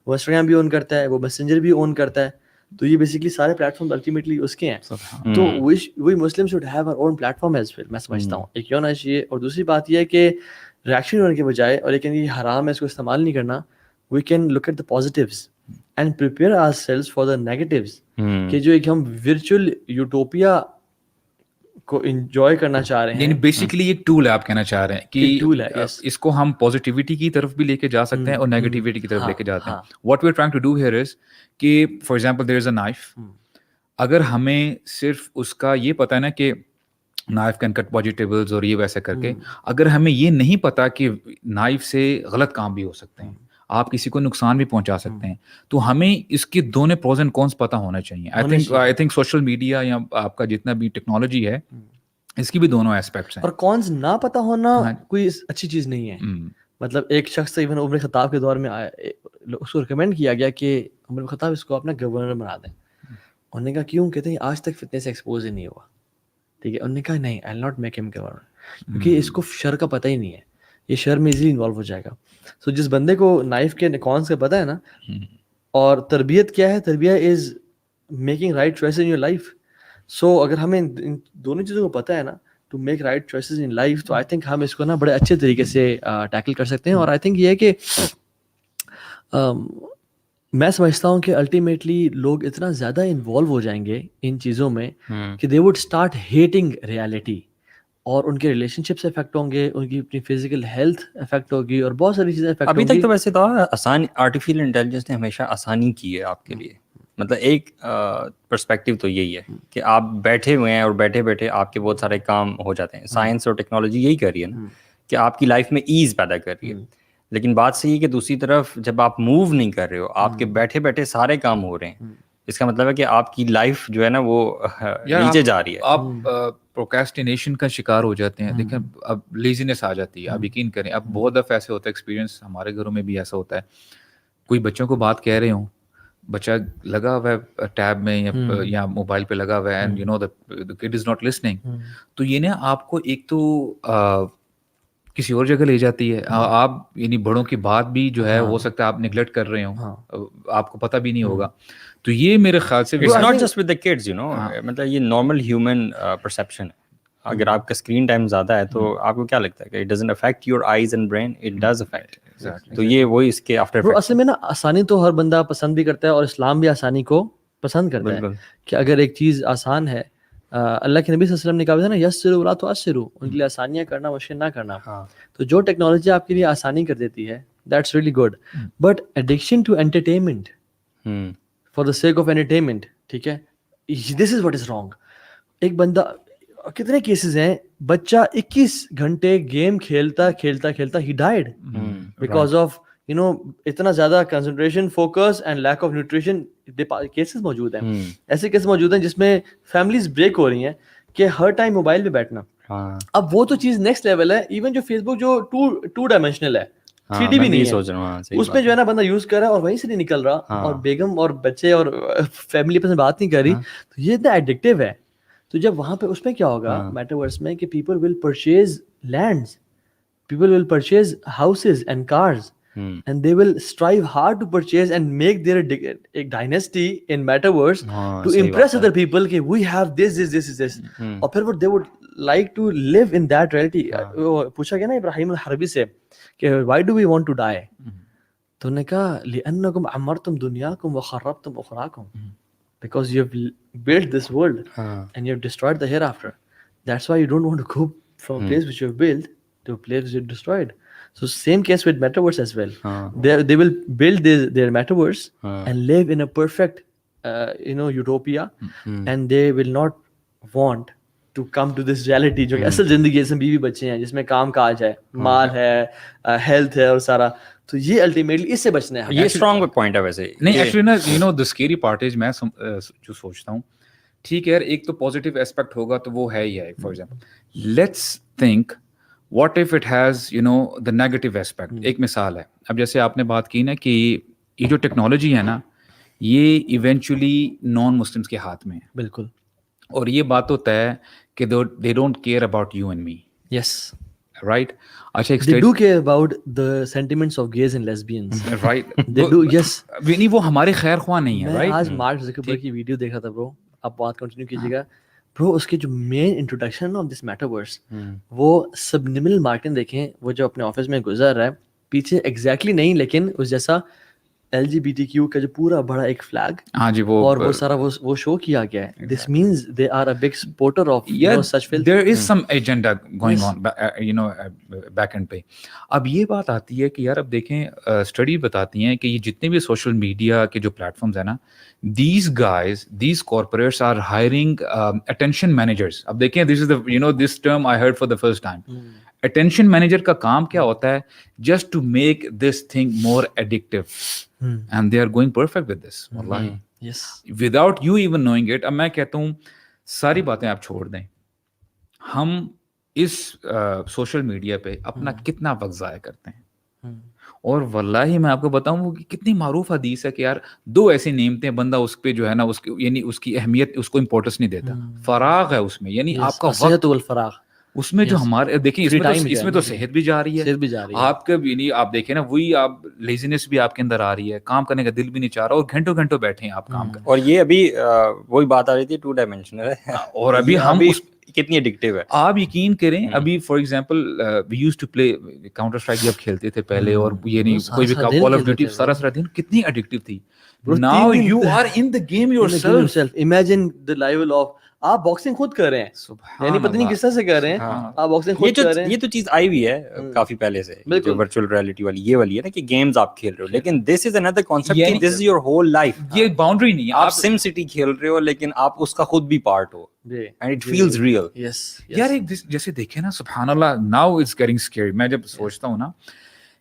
وہ انسٹاگرام بھی اون کرتا ہے, وہ میسنجر بھی اون کرتا ہے, تو یہ بیسکلی سارے پلیٹ فارم الٹیمیٹلی اس کے ہیں. تو we Muslim should have our own platform as well, میں سمجھتا ہوں ایک یہ ہونا چاہیے. اور دوسری بات یہ ہے کہ ریئیکشن ہونے کے بجائے, اور لیکن یہ حرام ہے اس کو استعمال نہیں کرنا, we can look at the positives and prepare ourselves for the negatives, کہ جو ایک ہم ورچوئل یوٹوپیا کو انجوائے کرنا چاہ رہے ہیں. یعنی بیسیکلی ایک ٹول ہے, آپ کہنا چاہ رہے ہیں کہ اس کو ہم پازیٹیوٹی کی طرف بھی لے کے جا سکتے ہیں اور نیگیٹیوٹی کی طرف لے کے جاتے ہیں. What we are trying to do here is کہ for example there is a knife, اگر ہمیں صرف اس کا یہ پتہ ہے نا کہ نائف کین کٹ ویجیٹیبلز اور یہ ویسے کر کے, اگر ہمیں یہ نہیں پتا کہ نائف سے غلط کام بھی ہو سکتے ہیں, آپ کسی کو نقصان بھی پہنچا سکتے ہیں, تو ہمیں اس کے دونوں پروز اینڈ کونس پتہ ہونا چاہیے. آئی تھنک سوشل میڈیا یا آپ کا جتنا بھی ٹیکنالوجی ہے اس کی بھی دونوں ایسپیکٹس ہیں. اور کونس نہ پتہ ہونا کوئی اچھی چیز نہیں ہے. مطلب ایک شخص ایون عمر خطاب کے دور میں اس کو ریکمینڈ کیا گیا کہ عمر خطاب اس کو اپنا گورنر بنا دیں. انہوں نے کہا کیوں؟ کہتے ہیں آج تک فتنے سے ایکسپوز ہی نہیں ہوا. ٹھیک ہے, انہوں نے کہا نہیں, آئی ول ناٹ میک ہم گورنر, کیونکہ اس کو شر کا پتہ ہی نہیں ہے, یہ شر میں ایزیلی انوالو ہو جائے گا. سو جس بندے کو نائف کے کونس کا پتہ ہے نا, اور تربیت کیا ہے, تربیت is making right choices in your life. So اگر ہمیں ان دونوں چیزوں کو پتہ ہے نا, to make right choices in life, تو آئی تھنک ہم اس کو نا بڑے اچھے طریقے سے ٹیکل کر سکتے ہیں. اور آئی تھنک یہ ہے کہ میں سمجھتا ہوں کہ الٹیمیٹلی لوگ اتنا زیادہ انوالو ہو جائیں گے ان چیزوں میں کہ they would start hating reality, اور ان کے ریلیشن شپس افیکٹ ہوں گے, ان کی اپنی فزیکل ہیلتھ افیکٹ ہوگی, اور بہت ساری چیزیں افیکٹ ہوں گی. ابھی تک تو ویسے تو آسان آرٹیفیشیل انٹیلیجنس نے ہمیشہ آسانی کی ہے آپ کے لیے. مطلب ایک پرسپیکٹیو تو یہی ہے کہ آپ بیٹھے ہوئے ہیں اور بیٹھے بیٹھے آپ کے بہت سارے کام ہو جاتے ہیں. سائنس اور ٹیکنالوجی یہی کر رہی ہے نا کہ آپ کی لائف میں ایز پیدا کر رہی ہے. لیکن بات صحیح ہے کہ دوسری طرف جب آپ موو نہیں کر رہے ہو, آپ کے بیٹھے بیٹھے سارے کام ہو رہے ہیں, اس کا مطلب ہے کہ آپ کی لائف جو ہے نا وہ نیچے جا رہی ہے. آپ پروکیسٹینیشن کا شکار ہو جاتے ہیں. دیکھیں اب لیزینس آ جاتی ہے. آپ یقین کریں, اب بہت دفعہ ایسے ہوتا ہے, ایکسپیرینس ہمارے گھروں میں بھی ایسا ہوتا ہے, کوئی بچوں کو بات کہہ رہے ہوں, بچہ لگا ہوا ہے ٹیب میں یا موبائل پہ لگا ہوا ہے, and you know the kid is not listening, تو یہ نا آپ کو ایک تو کسی اور جگہ لے جاتی ہے. آپ یعنی بڑوں کی بات بھی جو ہے ہو سکتا ہے آپ نگلیکٹ کر رہے ہوں, آپ کو پتہ بھی نہیں ہوگا. تو یہ میرے خیال سے it's not just with the kids, you know, مطلب یہ نارمل ہیومن پرسیپشن ہے. اگر آپ کا اسکرین ٹائم زیادہ ہے تو آپ کو کیا لگتا ہے کہ it doesn't affect your eyes and brain, it does affect. تو یہ وہی اس کے آفٹر افیکٹ. اصل میں نا آسانی تو ہر بندہ پسند بھی کرتا ہے, اور اسلام بھی آسانی کو پسند کرتا ہے کہ اگر ایک چیز آسان ہے, اللہ کے نبی صلی اللہ علیہ وسلم نے کہا تھا نا یسروا ولا تعسروا, ان کے لیے آسانیاں کرنا مشکل نہ کرنا. تو جو ٹیکنالوجی آپ کے لیے آسانی کر دیتی ہے, that's really good. But addiction to entertainment for the sake of entertainment, ٹھیک ہے, دس از واٹ از رانگ. ایک بندہ, کتنے کیسز ہیں, بچہ 21 گھنٹے گیم کھیلتا کھیلتا کھیلتا he died because of you know اتنا زیادہ concentration, focus and lack of nutrition. Cases موجود ہیں, ایسے کیسز موجود ہیں جس میں فیملیز بریک ہو رہی ہیں کہ ہر ٹائم موبائل پہ بیٹھنا. اب وہ تو چیز نیکسٹ لیول ہے. ایون جو فیس بک جو ٹو ڈائمینشنل ہے, 3D بھی نہیں ہے سوچ رہا ہوں اس میں جو ہے نا بندہ یوز کر رہا ہے اور وہیں سے نہیں نکل رہا اور بیگم اور بچے اور فیملی اپنے بات نہیں کر رہی تو یہ اتنا ایڈکٹیو ہے. تو جب وہاں پہ اس میں کیا ہوگا میٹاورس میں کہ people will purchase lands, people will purchase houses and cars and they will strive hard to purchase and make their a dynasty in metaverse to impress other people کہ we have this اور پھر they would like to live in that reality. پوچھا گیا نا ابراہیم الحربی سے کہ why do we want to die, تو انہوں نے کہا لأنکم عمرتم دنیاکم وخربتم اخراکم, because you have built this world and you have destroyed the hereafter. That's why you don't want to go from a place which you have built to a place which is destroyed. So same case with metaverse as well. They will build their metaverse and live in a perfect utopia, and they will not want to come to this reality جو کہ اصل زندگی جس میں بیوی بچے ہیں, جس میں کام کاج ہے, مال ہے, ہیلتھ ہے اور سارا. تو یہ الٹیمیٹلی اس سے بچنا ہے. یہ اسٹرانگ پوائنٹ ہے ویسے. نہیں ایکچولی نا you know the scary part is میں جو سوچتا ہوں ٹھیک ہے یار ایک تو پازیٹیو ایسپیکٹ ہوگا تو وہ ہے ہی ہے. For example let's think what if it has you know the negative aspect. ایک مثال ہے, اب جیسے آپ نے بات کی نا کہ یہ جو ٹیکنالوجی ہے نا یہ ایونچولی نان مسلمس کے ہاتھ میں ہے. بالکل. اور یہ بات تو طے ہے کہ they don't care about you and me. Yes right. اچھا they do care about the sentiments of gays and lesbians. Right they do. yes نہیں وہ ہمارے خیر خواہ نہیں ہے. میں آج مارک زکربرگ کی ویڈیو دیکھا تھا برو, آپ بات کنٹینیو کیجیے گا برو. اس کے جو مین انٹروڈکشن آف دس میٹاورس وہ سبنیمل مارکیٹنگ دیکھیں, وہ جو اپنے آفس میں گزر رہا ہے پیچھے ایگزیکٹلی نہیں لیکن اس جیسا LGBTQ کا جو پورا بڑا ایک فلیگ, ہاں جی, وہ اور وہ سارا وہ شو کیا گیا ہے. This means they are a big supporter of such film. There is some agenda going on you know back end پہ. اب یہ بات آتی ہے کہ یار اب دیکھیں اسٹڈی بتاتی ہیں کہ یہ جتنے بھی سوشل میڈیا کے جو پلیٹ فارمز ہیں نا these guys, these corporates are hiring attention managers. اب دیکھیں this is the you know this term I heard for the first time. Attention manager کا کام کیا ہوتا ہے, just to make this thing more addictive. And they are going perfect with this. واللہ yes without you even knowing it. اب میں کہتا ہوں ساری باتیں آپ چھوڑ دیں, ہم اس سوشل میڈیا پہ اپنا کتنا وقت ضائع کرتے ہیں. اور واللہ میں آپ کو بتاؤں وہ کتنی معروف حدیث ہے کہ یار دو ایسی نعمتیں بندہ اس پہ جو ہے نا اس کی یعنی اس کی اہمیت اس کو امپورٹنس نہیں دیتا. فراغ ہے اس میں, یعنی آپ کا صحت والفراغ اس میں جو ہمارے دیکھیں اس میں تو صحت بھی جا رہی ہے, آپ کا یعنی آپ دیکھیں نا وہی آپ لیزینس بھی آپ کے اندر آ رہی ہے, کام کرنے کا دل بھی نہیں چاہ رہا اور گھنٹوں گھنٹوں بیٹھے ہیں آپ کام کریں. اور یہ ابھی وہی بات آ رہی تھی 2 ڈائمینشنل ہے اور ابھی ہم کتنی ایڈکٹیو ہے. آپ یقین کریں ابھی for example we use to play counter strike جب کھیلتے تھے پہلے, اور یہ نہیں کوئی بھی کال آف ڈیوٹی سارا دن کتنی ایڈکٹیو تھی. Now you are in the game yourself. Imagine the level of آپ باکسنگ خود کر رہے ہیں, یعنی پتہ نہیں کس طرح سے کر رہے ہیں آپ باکسنگ خود کر رہے ہیں. یہ تو چیز آئی ہوئی ہے کافی پہلے سے, جو ورچوئل ریئلٹی والی یہ والی ہے نا کہ گیمز آپ کھیل رہے ہو, لیکن دس از اندر کانسیپٹ کہ دس از یور ہول لائف. یہ باؤنڈری نہیں ہے, آپ سم سٹی کھیل رہے ہو لیکن آپ اس کا خود بھی part who, and it feels real. یار ایک جیسے دیکھیں نا سبحان اللہ, ناؤ اٹس گیٹنگ اسکیری. میں جب سوچتا ہوں نا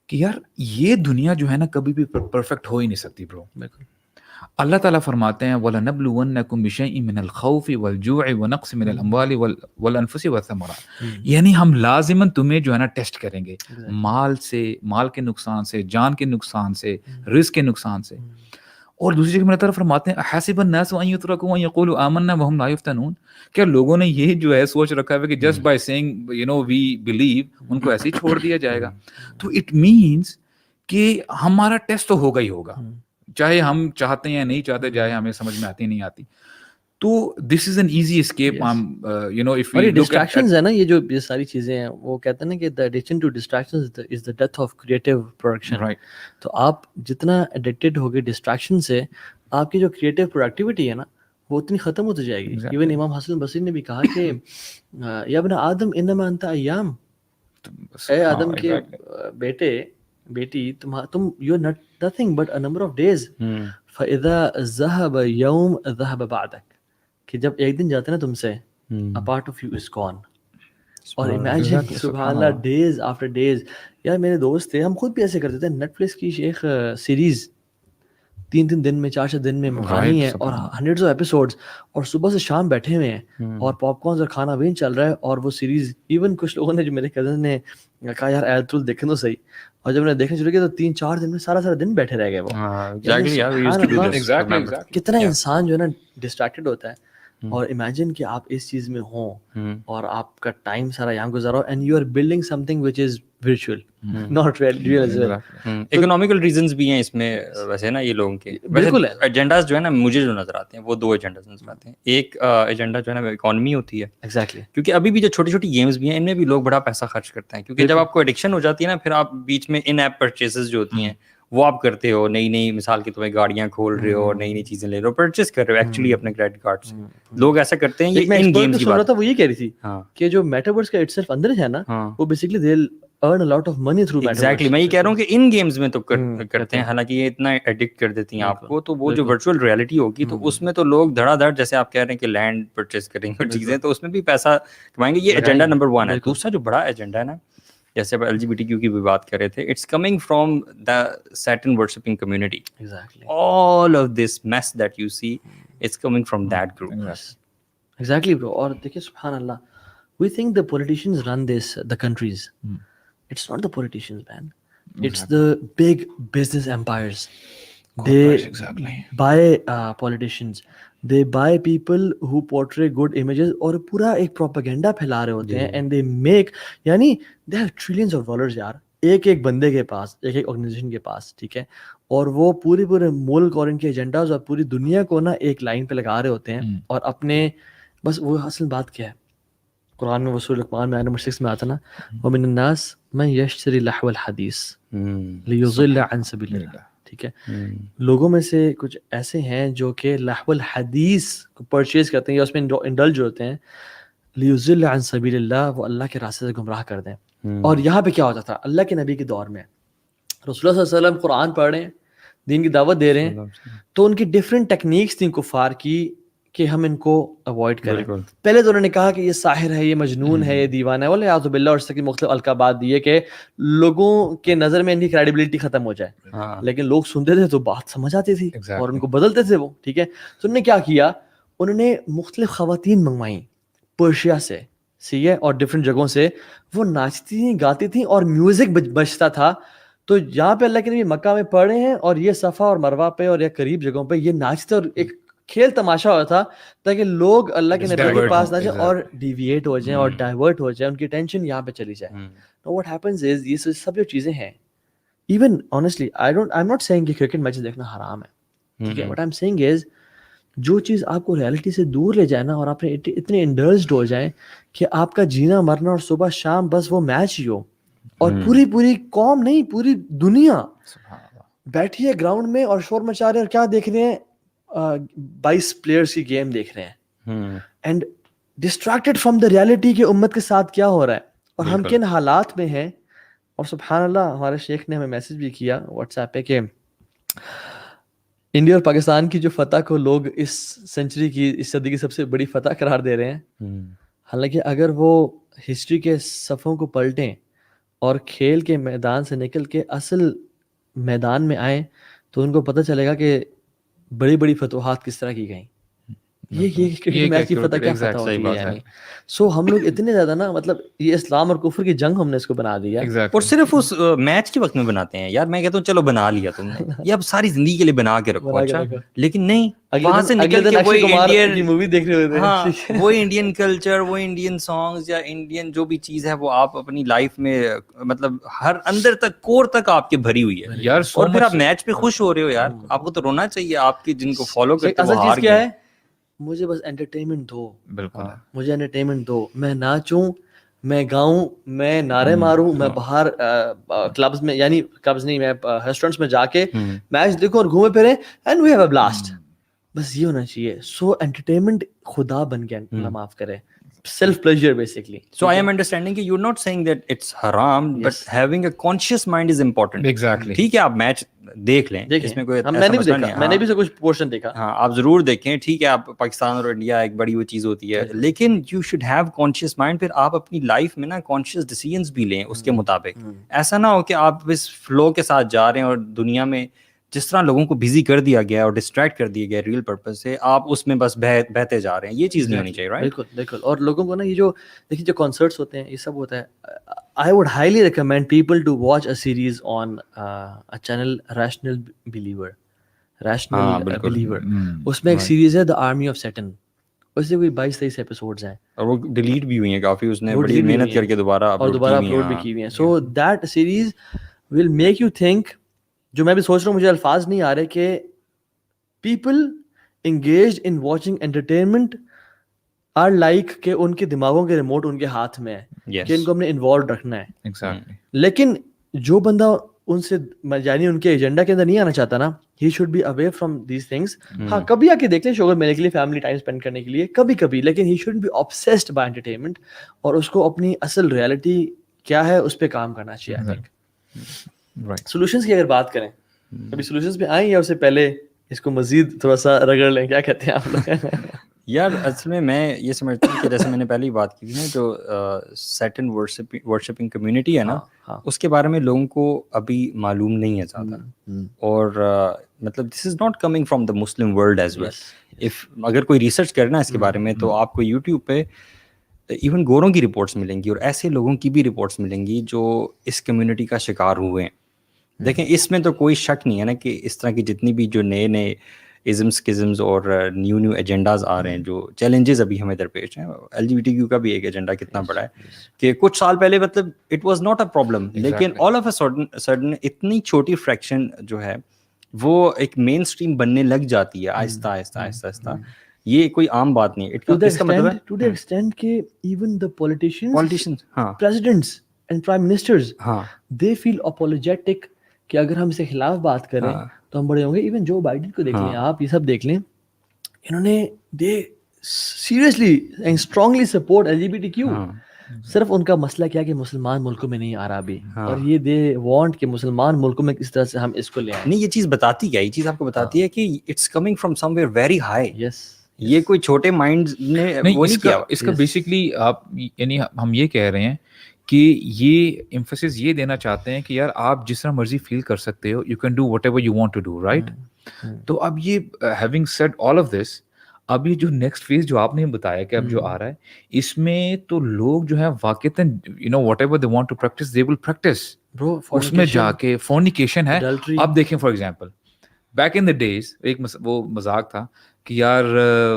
کہ یار یہ دنیا جو ہے نا کبھی بھی پرفیکٹ ہو ہی نہیں سکتی برو. اللہ تعالیٰ فرماتے ہیں وَلَنَبْلُوَنَّكُمْ بِشَيْءٍ مِّنَ الْخَوْفِ وَالْجُوعِ وَنَقْصٍ مِّنَ الْأَمْوَالِ وَالْأَنفُسِ وَالثَّمَرَاتِ. یعنی ہم لازماً تمہیں جو ہے نا ٹیسٹ کریں گے, مال کے نقصان سے, جان کے نقصان سے, رزق کے نقصان سے. اور دوسری جگہ اللہ تعالیٰ فرماتے ہیں حَسِبَ النَّاسُ أَن يُتْرَكُوا أَن يَقُولُوا آمَنَّا وَهُمْ لَا يُفْتَنُونَ. کیا لوگوں نے یہ جو ہے سوچ رکھا ہے کہ just by seeing you know we believe ان کو ایسے ہی چھوڑ دیا جائے گا؟ تو اٹ مینس کہ ہمارا ٹیسٹ تو ہوگا ہی ہوگا, چاہے ہم چاہتے ہیں یا نہیں چاہتے, چاہے ہمیں سمجھ میں آتی نہیں آتی. تو this is an easy escape. You know if we distractions ہے نا, یہ جو یہ ساری چیزیں ہیں وہ کہتے ہیں نا کہ the addiction to distractions is the death of creative production. Right. تو آپ جتنا ایڈکٹیڈ ہوگے ڈسٹریکشن سے, آپ کی جو کریٹو پروڈکٹیوٹی ہے نا وہ اتنی ختم ہوتی جائے گی. ایون امام حسن البصری نے بھی کہا کہ یا ابن آدم انما انت ایام, اے آدم کے بیٹی تم you are nothing but a number of days. فَإِذَا ذَهَبَ يَوْمٌ ذَهَبَ بَعْدَكَ, کہ جب ایک دن جاتے نا تم سے, a part of you is gone. اور imagine سبحان اللہ days after days. یار میرے دوست تھے, ہم خود بھی ایسے کرتے تھے. نیٹ فلکس کی ایک سیریز تین دن میں 4 دن میں مکانی ہے اور ہنڈریڈز آف ایپیسوڈز اور صبح سے شام بیٹھے ہوئے ہیں اور پاپ کارنز اور کھانا بھی چل رہا ہے اور وہ سیریز ایون کچھ لوگوں نے جو میرے کزن نے کہا یار ایلترول دیکھیں تو صحیح اور جب میں نے دیکھنا شروع کیا تو 3-4 دن میں سارا دن بیٹھے رہ گئے وہ. کتنا انسان جو ہے نا ڈسٹریکٹڈ ہوتا ہے اور امیجن کہ آپ اس چیز میں ہوں اور آپ کا ٹائم سارا یہاں گزارا ہو and you are building something which is virtual not real as well. Economical reasons بھی ہیں اس میں ویسے نا یہ لوگوں کے بالکل ایجنڈاز جو ہے نا مجھے جو نظر آتے ہیں وہ 2 ایجنڈاز نظر آتے ہیں. ایک ایجنڈا جو ہے نا اکانومی ہوتی ہے ایگزیکٹلی کیونکہ ابھی بھی جو چھوٹی چھوٹی گیمز بھی ہیں ان میں بھی لوگ بڑا پیسہ خرچ کرتے ہیں کیونکہ جب آپ کو ایڈکشن ہو جاتی ہے نا پھر آپ بیچ میں ان ایپ پرچیزز جو ہوتی ہیں وہ آپ کرتے ہو نئی مثال کی تمہیں گاڑیاں کھول رہے ہو نئی چیزیں لے رہے ہو پرچیز کر رہے ہو ایکچولی اپنے کریڈٹ کارڈ سے. لوگ ایسا کرتے ہیں. یہ ان گیمز کی بات تھا وہ یہ کہہ رہی تھی کہ جو میٹاورس کا اٹ سیلف اندر ہے نا وہ basically they earn a lot of money through metaverse. Exactly. میں یہ کہہ رہا ہوں کہ ان گیمز میں تو کرتے ہیں حالانکہ یہ اتنا ایڈکٹ کر دیتی ہیں آپ کو تو وہ جو ورچوئل ریالٹی ہوگی تو اس میں تو لوگ دھڑا دھڑ جیسے آپ کہہ رہے ہیں کہ لینڈ پرچیز کریں گے اور چیزیں تو اس میں بھی پیسہ کمائیں گے. یہ ایجنڈا نمبر 1 ہے. دوسرا جو بڑا ایجنڈا ہے نا جیسے آپ LGBTQ کی بھی بات کر رہے تھے it's coming from the Satan worshipping community. All of this mess that you see it's coming from that group. Exactly bro. اور دیکھیے سبحان اللہ we think the politicians run this the countries. It's not the politicians, man. It's the big business empires. They buy politicians. They buy people who portray good images اور پورا ایک propaganda پھیلا رہے ہوتے ہیں and they make یعنی they have trillions of dollars یار ایک بندے کے پاس ایک آرگنائزیشن کے پاس ٹھیک ہے اور وہ پورے ملک اور ان کے ایجنڈاز اور پوری دنیا کو نا ایک لائن پہ لگا رہے ہوتے ہیں اور اپنے بس وہ اصل بات کیا ہے قرآن میں سورۃ لقمان میں آیت نمبر 6 میں آتا نا وَمِنَ النَّاسِ مَن يَشْتَرِي لَهْوَ الْحَدِيثِ لِيُضِلَّ عَن سَبِيلِ اللَّهِ. ٹھیک ہے لوگوں میں سے کچھ ایسے ہیں جو کہ لہو الحدیث کو پرچیز کرتے ہیں یا اس میں انڈلج ہوتے ہیں لیضل عن سبیل اللہ وہ اللہ کے راستے سے گمراہ کر دیں. اور یہاں پہ کیا ہوتا تھا اللہ کے نبی کے دور میں رسول اللہ صلی اللہ علیہ وسلم قرآن پڑھ رہے ہیں دین کی دعوت دے رہے ہیں تو ان کی ڈفرینٹ ٹیکنیکس تھیں کفار کی کہ ہم ان کو اوائڈ کریں. پہلے تو انہوں نے کہا کہ یہ ساحر ہے یہ مجنون ہے یہ دیوانہ ہے والاعوذ باللہ اور اس کی مختلف القابات دیے کہ لوگوں کے نظر میں ان کی کریڈیبلٹی ختم ہو جائے. لیکن لوگ سنتے تھے تو بات سمجھ آتی تھی اور ان کو بدلتے تھے وہ ٹھیک ہے. تو انہوں نے کیا کیا انہوں نے مختلف خواتین منگوائیں پرشیا سے ٹھیک ہے اور ڈفرینٹ جگہوں سے وہ ناچتی تھیں گاتی تھیں اور میوزک بجتا تھا. تو یہاں پہ اللہ کے نبی مکہ میں پڑھ رہے ہیں اور یہ صفا اور مروہ پہ اور یا قریب جگہوں پہ یہ ناچتے اور ایک کھیل تماشا ہوا تھا تاکہ لوگ اللہ کے نبی کے پاس نہ جائیں اور ڈیویٹ ہو جائیں اور ڈائیورٹ ہو جائیں ان کی ٹینشن یہاں پہ چلی جائے. Now what happens is یہ سب جو چیزیں ہیں even honestly I'm not saying کہ کرکٹ میچ دیکھنا حرام ہے ٹھیک ہے. What I'm saying is جو چیز آپ کو ریالٹی سے دور لے جائے نا اور آپ اتنے انڈلجڈ ہو جائیں کہ آپ کا جینا مرنا اور صبح شام بس وہ میچ ہی ہو اور پوری قوم نہیں پوری دنیا بیٹھی ہے گراؤنڈ میں اور شور مچا رہے اور کیا دیکھ رہے ہیں 22 پلیئرس کی گیم دیکھ رہے ہیں and distracted from the reality کہ امت کے ساتھ کیا ہو رہا ہے اور ہم کن حالات میں ہیں. اور سبحان اللہ ہمارے شیخ نے ہمیں میسج بھی کیا واٹس ایپ پہ کہ انڈیا اور پاکستان کی جو فتح کو لوگ اس سینچری کی اس صدی کی سب سے بڑی فتح قرار دے رہے ہیں. حالانکہ اگر وہ ہسٹری کے صفوں کو پلٹیں اور کھیل کے میدان سے نکل کے اصل میدان میں آئیں تو ان کو پتہ چلے گا کہ بڑی بڑی فتوحات کس طرح کی گئیں. یہ میچ کی فتح کیا فتح ہوتی ہے یعنی. سو ہم لوگ اتنے زیادہ نا مطلب یہ اسلام اور کفر کی جنگ ہم نے اس کو بنا دیا اور صرف اس میچ کے وقت میں بناتے ہیں. یار میں کہتا ہوں چلو بنا لیا تم نے یہ اب ساری زندگی کے لیے بنا کے رکھو اچھا لیکن نہیں وہاں سے نکل کے وہی انڈین مووی دیکھ رہے ہوتے ہیں وہی انڈین کلچر وہ انڈین سانگز یا انڈین جو بھی چیز ہے وہ آپ اپنی لائف میں مطلب ہر اندر تک کور تک آپ کے بھری ہوئی ہے یار. اور پھر آپ میچ پہ خوش ہو رہے ہو یار آپ کو تو رونا چاہیے آپ کی جن کو فالو کرتے ہیں وہ ہار گئے. مجھے بس انٹرٹینمنٹ دو بالکل مجھے انٹرٹینمنٹ دو میں ناچوں میں گاؤں میں نعرے ماروں میں باہر کلبز میں یعنی کلبز نہیں میں ریسٹورینٹس میں جا کے میچ دیکھوں اور گھومے پھرے and we have a blast. بس یہ ہونا چاہیے. سو انٹرٹینمنٹ خدا بن گیا اللہ معاف کرے self pleasure basically. So I am understanding کہ you're not saying that it's haram but having a conscious mind is important. Exactly. ٹھیک ہے آپ میچ دیکھ لیں اس میں کوئی میں نے بھی دیکھا میں نے بھی سے کچھ پورشن دیکھا ہاں آپ ضرور دیکھیں ٹھیک ہے. آپ پاکستان اور انڈیا ایک بڑی وہ چیز ہوتی ہے لیکن you should have conscious mind. پھر آپ اپنی لائف میں نا conscious decisions بھی لیں اس کے مطابق. ایسا نہ ہو کہ آپ اس فلو کے ساتھ جا رہے ہیں اور دنیا میں جس طرح لوگوں کو بزی کر دیا گیا اور ڈسٹریکٹ کر دیا گیا ریل پرپز سے, آپ اس میں بس بہتے جا رہے ہیں. یہ چیز نہیں ہونی چاہیے, رائٹ؟ بالکل بالکل. اور لوگوں کو نا یہ جو دیکھیے جو کنسرٹس ہوتے ہیں یہ سب ہوتا ہے, I would highly recommend people to watch a series on a channel Rational Believer. اس میں ایک سیریز ہے دا آرمی آف سیٹن, اس سے کوئی 22-23 ایپیسوڈز ہیں اور وہ ڈیلیٹ بھی ہوئی ہیں کافی, اس نے بڑی محنت کر کے دوبارہ اپلوڈ بھی کی ہوئی ہیں. So that series will make you think, جو میں بھی سوچ رہا ہوں, مجھے الفاظ نہیں آ رہے, کہ people engaged in watching entertainment are like کہ ان کے دماغوں کے ریموٹ ان کے ہاتھ میں ہے کہ ان کو ہم نے انوالو رکھنا ہے. لیکن جو بندہ ان سے یعنی ان کے ایجنڈا کے اندر نہیں آنا چاہتا نا, he should be away from these things. ہاں کبھی آ کے دیکھ لیں شوگر ملنے کے لیے, فیملی ٹائم اسپینڈ کرنے کے لیے کبھی کبھی, لیکن he should be obsessed by entertainment, اور اس کو اپنی اصل ریالٹی کیا ہے اس پہ کام کرنا چاہیے. سولوشنس کی اگر بات کریں, ابھی سولوشنس پہ آئیں یا اس سے پہلے اس کو مزید تھوڑا سا رگڑ لیں, کیا کہتے ہیں آپ لوگ؟ یار اصل میں یہ سمجھتا ہوں کہ جیسے میں نے پہلے ہی بات کی تھی نا, جو سیٹن ورشپنگ کمیونٹی ہے نا, اس کے بارے میں لوگوں کو ابھی معلوم نہیں ہے زیادہ. اور مطلب this is not coming from the Muslim world as well. اگر کوئی ریسرچ کرنا اس کے بارے میں تو آپ کو یوٹیوب پہ ایون گوروں کی رپورٹس ملیں گی, اور ایسے لوگوں کی بھی رپورٹس ملیں گی جو اس کمیونٹی کا شکار ہوئے ہیں. دیکھیں اس میں تو کوئی شک نہیں ہے نا کہ اس طرح کی جتنی بھی جو نئے ازمس کزمز اور نیو ایجنڈاز آ رہے ہیں, جو چیلنجز ابھی ہمیں درپیش ہیں. LGBTQ کا بھی ایک ایجنڈا کتنا بڑا ہے کہ کچھ سال پہلے مطلب it was not a problem, لیکن آل آف اے سڈن اتنی چھوٹی فریکشن جو ہے وہ ایک مین اسٹریم بننے لگ جاتی ہے آہستہ آہستہ آہستہ آہستہ. یہ کوئی عام بات نہیں ہے. اس کا مطلب ہے ٹو دی ایکسٹینٹ کہ even the politicians, presidents and prime ministers, they feel apologetic کہ اگر ہم اس کے خلاف بات کریں تو ہم بڑے ہوں گے. ایون جو بائیڈن کو دیکھ لیں آپ, یہ سب دیکھ لیں, انہوں نے they seriously and strongly support LGBTQ. صرف ان کا مسئلہ کیا کہ مسلمان ملکوں میں نہیں آ رہا ابھی, اور یہ دے وانٹ کہ مسلمان ملکوں میں کس طرح سے ہم اس کو لے آئیں. نہیں, یہ چیز بتاتی کیا, یہ چیز آپ کو بتاتی ہے کہ it's coming from somewhere very high. Yes, یہ کوئی چھوٹے مائنڈ نے وہ نہیں کیا. اس کا بیسکلی آپ یعنی ہم یہ کہہ رہے ہیں کہ یہ ایمفسس یہ دینا چاہتے ہیں کہ یار آپ جس طرح مرضی فیل کر سکتے ہو, you can do whatever you want to do, right. تو اب یہ having said all of this, اب یہ جو نیکسٹ فیز جو آپ نے بتایا کہ اب جو آ رہا ہے, اس میں تو لوگ جو ہے واقعتاً you know whatever they want to practice they will practice. اس میں جا کے فورنیکیشن ہے. اب دیکھیں for example back in the days ایک وہ مذاق تھا کہ یار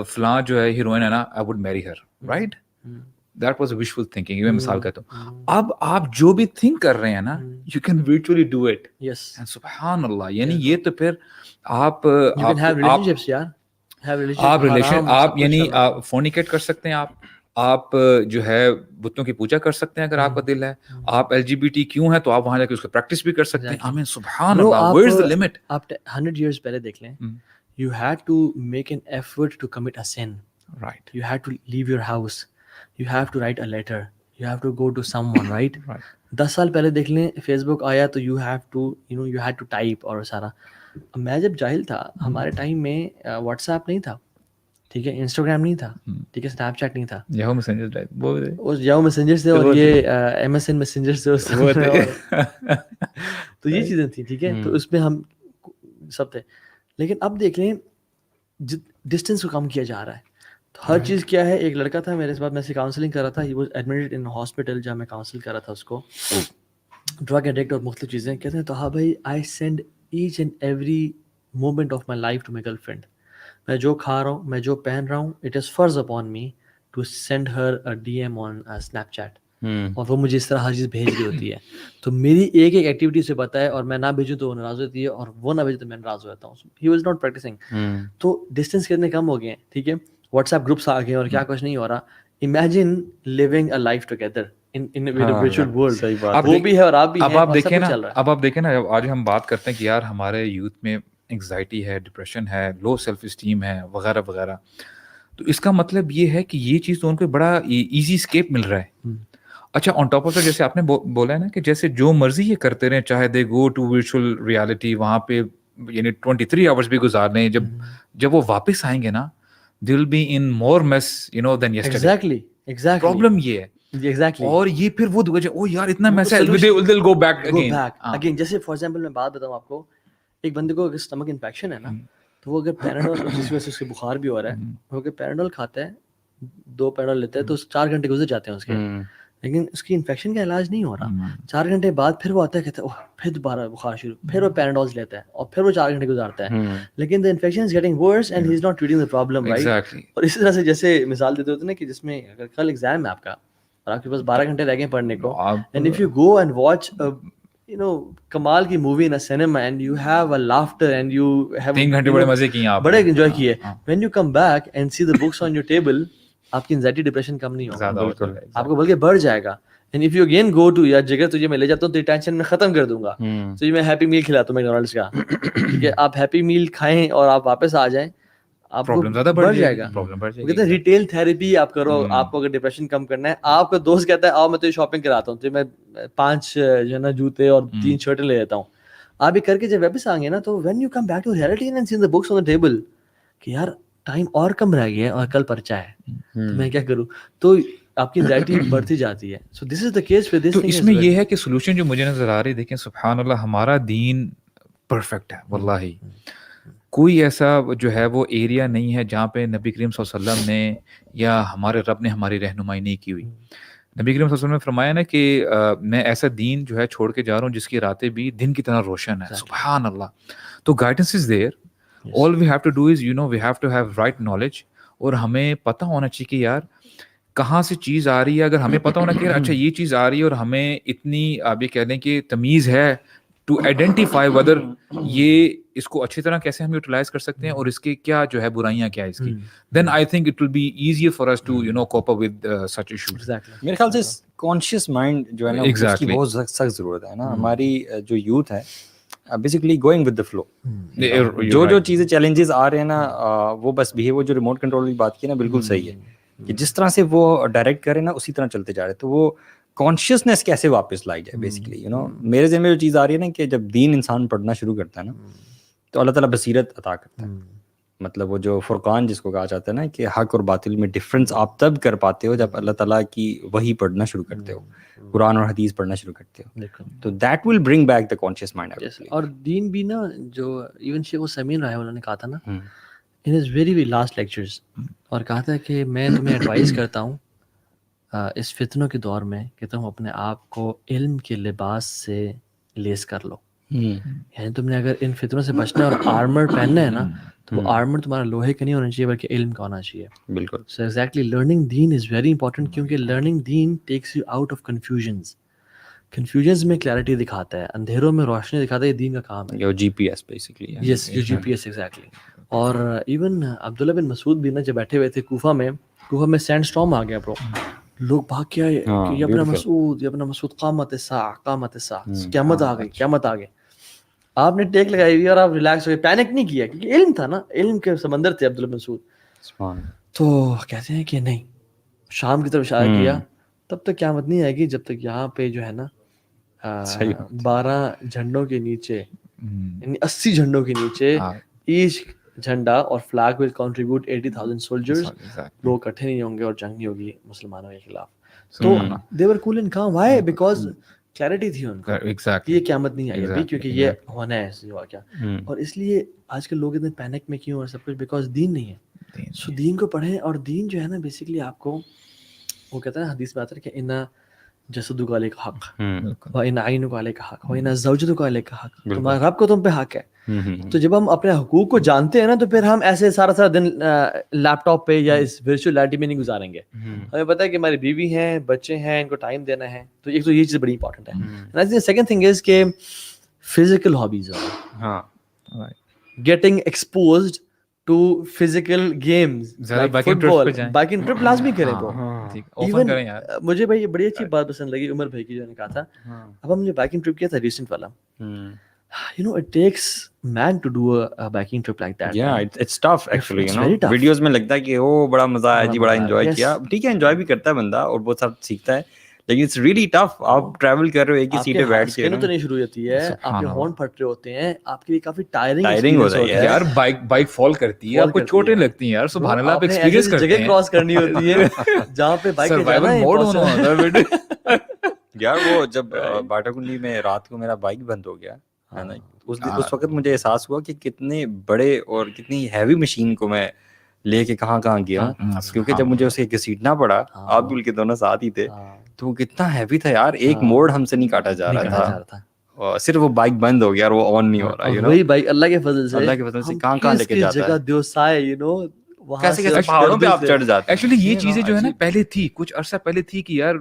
فلاں جو ہے ہیروئن ہے نا, آئی وڈ میری ہر, right. That was a wishful thinking. یہ میں مثال کہتا ہوں. اب آپ جو بھی تھنک کر رہے ہیں نا, you can virtually do it. Yes. And سبحان اللہ, یعنی یہ تو پھر آپ یعنی فورنیکیٹ کر سکتے ہیں, آپ جو ہے بتوں کی پوجا کر سکتے ہیں اگر آپ کا دل ہے. آپ LGBTQ ہیں تو آپ وہاں جا کے اس کو پریکٹس بھی کر سکتے ہیں. آمین سبحان اللہ. Where is the limit? آپ 100 years پہلے دیکھ لیں, you had to make an effort to commit a sin. Right. You had to leave your house. You have to write a letter. You have to go to someone, right? 10 سال پہلے دیکھ لیں face بک آیا تو you have to, you know, you had to type اور سارا. میں جب جاہل تھا, ہمارے ٹائم میں واٹس ایپ نہیں تھا, ٹھیک ہے, انسٹاگرام نہیں تھا, ٹھیک ہے, اسنیپ چیٹ نہیں تھا, یاہو میسنجر سے, اور یہ MSN میسنجر سے, تو یہ چیزیں تھیں, ٹھیک ہے. تو اس میں ہم سب تھے. لیکن اب دیکھ لیں ڈسٹینس کو کم کیا جا رہا ہے. ہر چیز کیا ہے. ایک لڑکا تھا میرے بعد, میں سے کاؤنسلنگ کر رہا تھا, ہی واز ایڈمٹڈ ان ہاسپٹل, جہاں میں کاؤنسل کر رہا تھا اس کو, ڈرگ ایڈکٹ اور مختلف چیزیں. کہتے ہیں تو ہاں بھائی, I send each and every moment of my life to my girlfriend. میں جو کھا رہا ہوں, میں جو پہن رہا ہوں, اٹ از فرض upon me to send her DM on Snapchat, اور وہ مجھے اس طرح ہر چیز بھیج رہی ہوتی ہے. تو میری ایک ایک ایکٹیویٹی اسے پتہ ہے, اور میں نہ بھیجوں تو وہ ناراض ہوتی ہے, اور وہ نہ بھیجوں تو میں ناراض ہو جاتا ہوں. He was not practicing. تو ڈسٹینس کتنے کم ہو گئے ہیں, ٹھیک ہے. واٹس ایپ گروپس آ گئے اور کیا کچھ نہیں ہو رہا. Imagine living a life together in a virtual world. وہ بھی ہے اور آپ بھی ہیں. اب آپ دیکھیں نا, آج ہم بات کرتے ہیں کہ یار ہمارے یوتھ میں انگزائٹی ہے, ڈپریشن ہے, لو سیلف اسٹیم ہے, وغیرہ وغیرہ. تو اس کا مطلب یہ ہے کہ یہ چیز تو ان کو بڑا ایزی اسکیپ مل رہا ہے. اچھا, آن ٹاپ آف دیٹ, جیسے آپ نے بولا ہے نا کہ جیسے جو مرضی یہ کرتے رہیں, چاہے دے گو ٹو ورچوئل ریالٹی, وہاں پہ یعنی 23 آورس بھی گزار لیں, جب وہ واپس آئیں گے نا, they will be in more mess, you know, than yesterday. Exactly. Problem یہ ہے. Exactly. اور یہ پھر وہ او یار اتنا message they'll go back again. Again, جیسے فار ایگزامپل میں بات بتاؤں آپ کو, ایک بندے کو اگر اسٹمک انفیکشن ہے نا تو وہ اگر پیناڈول جس وجہ سے اس کے بخار بھی ہو رہا ہے وہ اگر پیناڈول کھاتا ہے 2 پیناڈول لیتا ہے تو 4 گھنٹے گزر جاتے ہیں اس کے, لیکن اس کی انفیکشن کا علاج نہیں ہو رہا. 4 گھنٹے بعد پھر وہ آتا ہے کہتا ہے پھر دوبارہ بخار شروع, پھر وہ پیناڈولز لیتا ہے اور پھر وہ 4 گھنٹے گزارتا ہے, لیکن the infection is getting worse and he's not treating the problem right. اور اسی طرح سے جیسے مثال دیتے ہوتے ہیں نا کہ جس میں اگر کل ایگزام ہے آپ کا اور آپ کے پاس 12 گھنٹے رہ گئے پڑھنے کو, and if you go and watch کمال کی movie in a cinema and you have a laughter and you have 3 گھنٹے بڑے مزے کیے آپ, بڑے انجوائے کیے, when you come back and see the books on your table آپ کی انزائٹی ڈپریشن کم نہیں ہوگا, آپ کو بلکہ بڑھ جائے گا. And if you again go to یا جگہ تجھے میں لے جاتا ہوں تو ٹینشن میں ختم کر دوں گا, تجھے میں ہیپی میل کھلاتا ہوں میکڈونلڈس کا, ٹھیک ہے, آپ ہیپی میل کھائیں اور آپ واپس آ جائیں, آپ کو بڑھ جائے گا. کہتے ہیں ریٹیل تھیراپی آپ کرو, آپ کو اگر ڈپریشن کم کرنا ہے. آپ کا دوست کہتا ہے آؤ میں تجھے شاپنگ کراتا ہوں, تو میں 5 جو ہے نا جوتے اور 3 شرٹیں لے لیتا ہوں. آپ یہ کر کے جب واپس آئیں گے نا تو when you come back to reality and see the books on the table کہ یار ٹائم اور کم رہ گیا ہے اور کل پرچہ ہے, تو میں کیا کروں, تو آپ کی انزائٹی بڑھتی جاتی ہے. سو دس از دا کیس ود دس. تو اس میں یہ ہے کہ سولوشن جو مجھے نظر آ رہی, دیکھیں سبحان اللہ, ہمارا دین پرفیکٹ ہے واللہ. کوئی ایسا جو ہے وہ ایریا نہیں ہے جہاں پہ نبی کریم صلی اللہ علیہ وسلم نے یا ہمارے رب نے ہماری رہنمائی نہیں کی ہوئی. نبی کریم صلی اللہ علیہ وسلم نے فرمایا نا کہ میں ایسا دین جو ہے چھوڑ کے جا رہا ہوں جس کی راتیں بھی دن کی طرح روشن ہے. سبحان اللہ. تو guidance is there, all we have to do is we have to have right knowledge, اور ہمیں پتہ ہونا چاہیے کہ یار کہاں سے چیز آ رہی ہے. اگر ہمیں پتہ ہونا کہ اچھا یہ چیز آ رہی ہے اور ہمیں اتنی آپ یہ کہہ لیں کہ تمیز ہے ٹو آئیڈینٹیفائی ویدر یہ اس کو اچھی طرح کیسے ہم یوٹیلائز کر سکتے ہیں اور اس کے کیا جو ہے برائیاں کیا ہے اس کی, then I think it will be easier for us to cope up with such issues. میرے خیال سے کانشیس مائنڈ جو ہے نا اس کی بہت سخت ضرورت ہے نا. ہماری جو یوتھ ہے basically going with the flow, جو چیزیں چیلنجز آ رہے ہیں نا وہ بس بیہیویئر جو ریموٹ کنٹرول کی بات کی نا بالکل صحیح ہے کہ جس طرح سے وہ ڈائریکٹ کرے نا اسی طرح چلتے جا رہے. تو وہ کانشیسنیس کیسے واپس لائی جائے بیسیکلی میرے ذہن میں جو چیز آ رہی ہے نا کہ جب دین انسان پڑھنا شروع کرتا ہے نا تو اللہ تعالیٰ بصیرت عطا کرتا ہے. مطلب وہ جو فرقان جس کو کہا جاتا ہے نا کہ حق اور باطل میں ڈفرینس آپ تب کر پاتے ہو جب اللہ تعالیٰ کی وحی پڑھنا شروع کرتے ہو, قرآن اور حدیث پڑھنا شروع کرتے ہو, تو that will bring back the conscious mind. اور دین بھی نا جو ایون شیخ السمین رحمہ اللہ نے کہا تھا نا in his very last lectures, اور کہا تھا کہ میں تمہیں ایڈوائز کرتا ہوں اس فتنوں کے دور میں کہ تم اپنے آپ کو علم کے لباس سے لیس کر لو. یعنی تم نے اگر ان فتنوں سے بچنا ہے اور آرمر پہننا ہے نا تو وہ آرمر تمہارا لوہے کا نہیں ہونا چاہیے بلکہ علم کا ہونا چاہیے. بالکل. سو ایگزیکٹلی لرننگ دین از ویری امپورٹنٹ, کیونکہ لرننگ دین takes you out of confusions. Confusions میں کلیئرٹی دکھاتا ہے, اندھیروں میں روشنی دکھاتا ہے, یہ دین کا کام ہے. جو G P S basically. Yes, جو جی پی ایس ایگزیکٹلی. اور ایون عبداللہ بن مسعود بھی نا جب بیٹھے ہوئے تھے کوفہ میں سینڈ اسٹارم آ گیا برو, لوگ بھاگ کے آئے کہ یہ اپنا مسعود قامت الساعہ, قیامت آ گئی. آپ نے ٹیک لگائی ہوئی اور آپ ریلیکس ہو گئے, پینک نہیں کیا کیونکہ علم تھا نا, علم کے سمندر تھے عبداللہ بن مسعود. تو کہتے ہیں کہ نہیں, شام کی طرف اشارہ کیا, تب تک قیامت نہیں آئے گی جب تک یہاں پہ جو ہے نا 12 جھنڈوں کے نیچے یعنی 80 جھنڈوں کے نیچے ایچ جھنڈا اور فلیگ ول کنٹریبیوٹ 80,000 سولجرز, لوگ اکٹھے نہیں ہوں گے اور جنگ نہیں ہوگی مسلمانوں کے خلاف. تو they were cool and calm. Why? Because clarity تھی ان کو کہ یہ قیامت نہیں آئی ابھی, کیونکہ یہ ہونا ہے ایسے واقعہ. اور اس لیے آج کل لوگ اتنے پینک میں کیوں اور سب کچھ, بیکاز دین نہیں ہے. سو دین کو پڑھیں, اور دین جو ہے نا بیسیکلی آپ کو وہ کہتا ہے نا حدیث میں آتا ہے کہ ان جسدک علیک حق و ان عینک علیک حق و ان زوجتک علیک حق, تمہارا رب کو تم پہ حق ہے. تو جب ہم اپنے حقوق کو جانتے ہیں نا تو پھر ہم ایسے سارا دن لیپ ٹاپ پہ یا اس ورچوئل ریئلٹی میں نہیں گزاریں گے. ہمیں پتہ ہے کہ ہماری بیوی ہیں, بچے ہیں, ان کو ٹائم دینا ہے. تو ایک تو یہ چیز بڑی امپورٹنٹ ہے. سیکنڈ تھنگ از کہ فزیکل ہابیز ہیں, getting exposed to physical games, football, biking trip لازمی کریں. ایون مجھے بھائی یہ بڑی اچھی بات پسند لگی عمر بھائی کی جو نے کہا تھا, اب ہم نے بائکنگ ٹرپ کیا تھا ریسنٹ والا, it takes man to do a biking trip like that. Yeah, it's tough actually, videos میں لگتا ہے کہ وہ بڑا مزہ آیا جی, بڑا انجوائے کیا. ٹھیک ہے, انجوائے بھی کرتا ہے بندہ اور بہت سب سیکھتا ہے, لیکن it's really tough. آپ ٹریول کر رہے ہو ایک ہی سیٹ پہ بیٹھ کے, تو نہیں شروع ہوتی ہے, آپ کے ہارن پھٹ رہے ہوتے ہیں, آپ کے لیے کافی ٹائرنگ ہو جاتی ہے یار. بائک فال کرتی ہے, آپ کو چوٹیں لگتی ہیں یار, سبحان اللہ, آپ ایکسپیرینس کرتے ہیں. جگہ کراس کرنی ہوتی ہے جہاں پہ بائک سروائیول موڈ ہونا ہوتا ہے. یار وہ جب باٹا کنڈی میں رات کو میرا بائک بند ہو گیا, اس وقت مجھے احساس ہوا کہ کتنے بڑے اور کتنی ہیوی مشین کو میں لے کے کہاں گیا ہوں, کیونکہ جب مجھے اسے گھسیٹنا پڑا, آپ بول کے دونوں ساتھ ہی تھے, تو وہ کتنا ہیوی تھا یار, ایک موڑ ہم سے نہیں کاٹا جا رہا تھا, صرف وہ بائک بند ہو گیا اور وہ آن نہیں ہو رہا. وہی بائک اللہ کے فضل سے کہاں لے کے جاتا ہے, دیوسائے کیسے کیسے پہاڑوں پہ آپ چڑھ جاتے ہیں. ایکچولی یہ چیزیں جو ہے نا پہلے تھی, کچھ عرصہ پہلے تھی کہ یار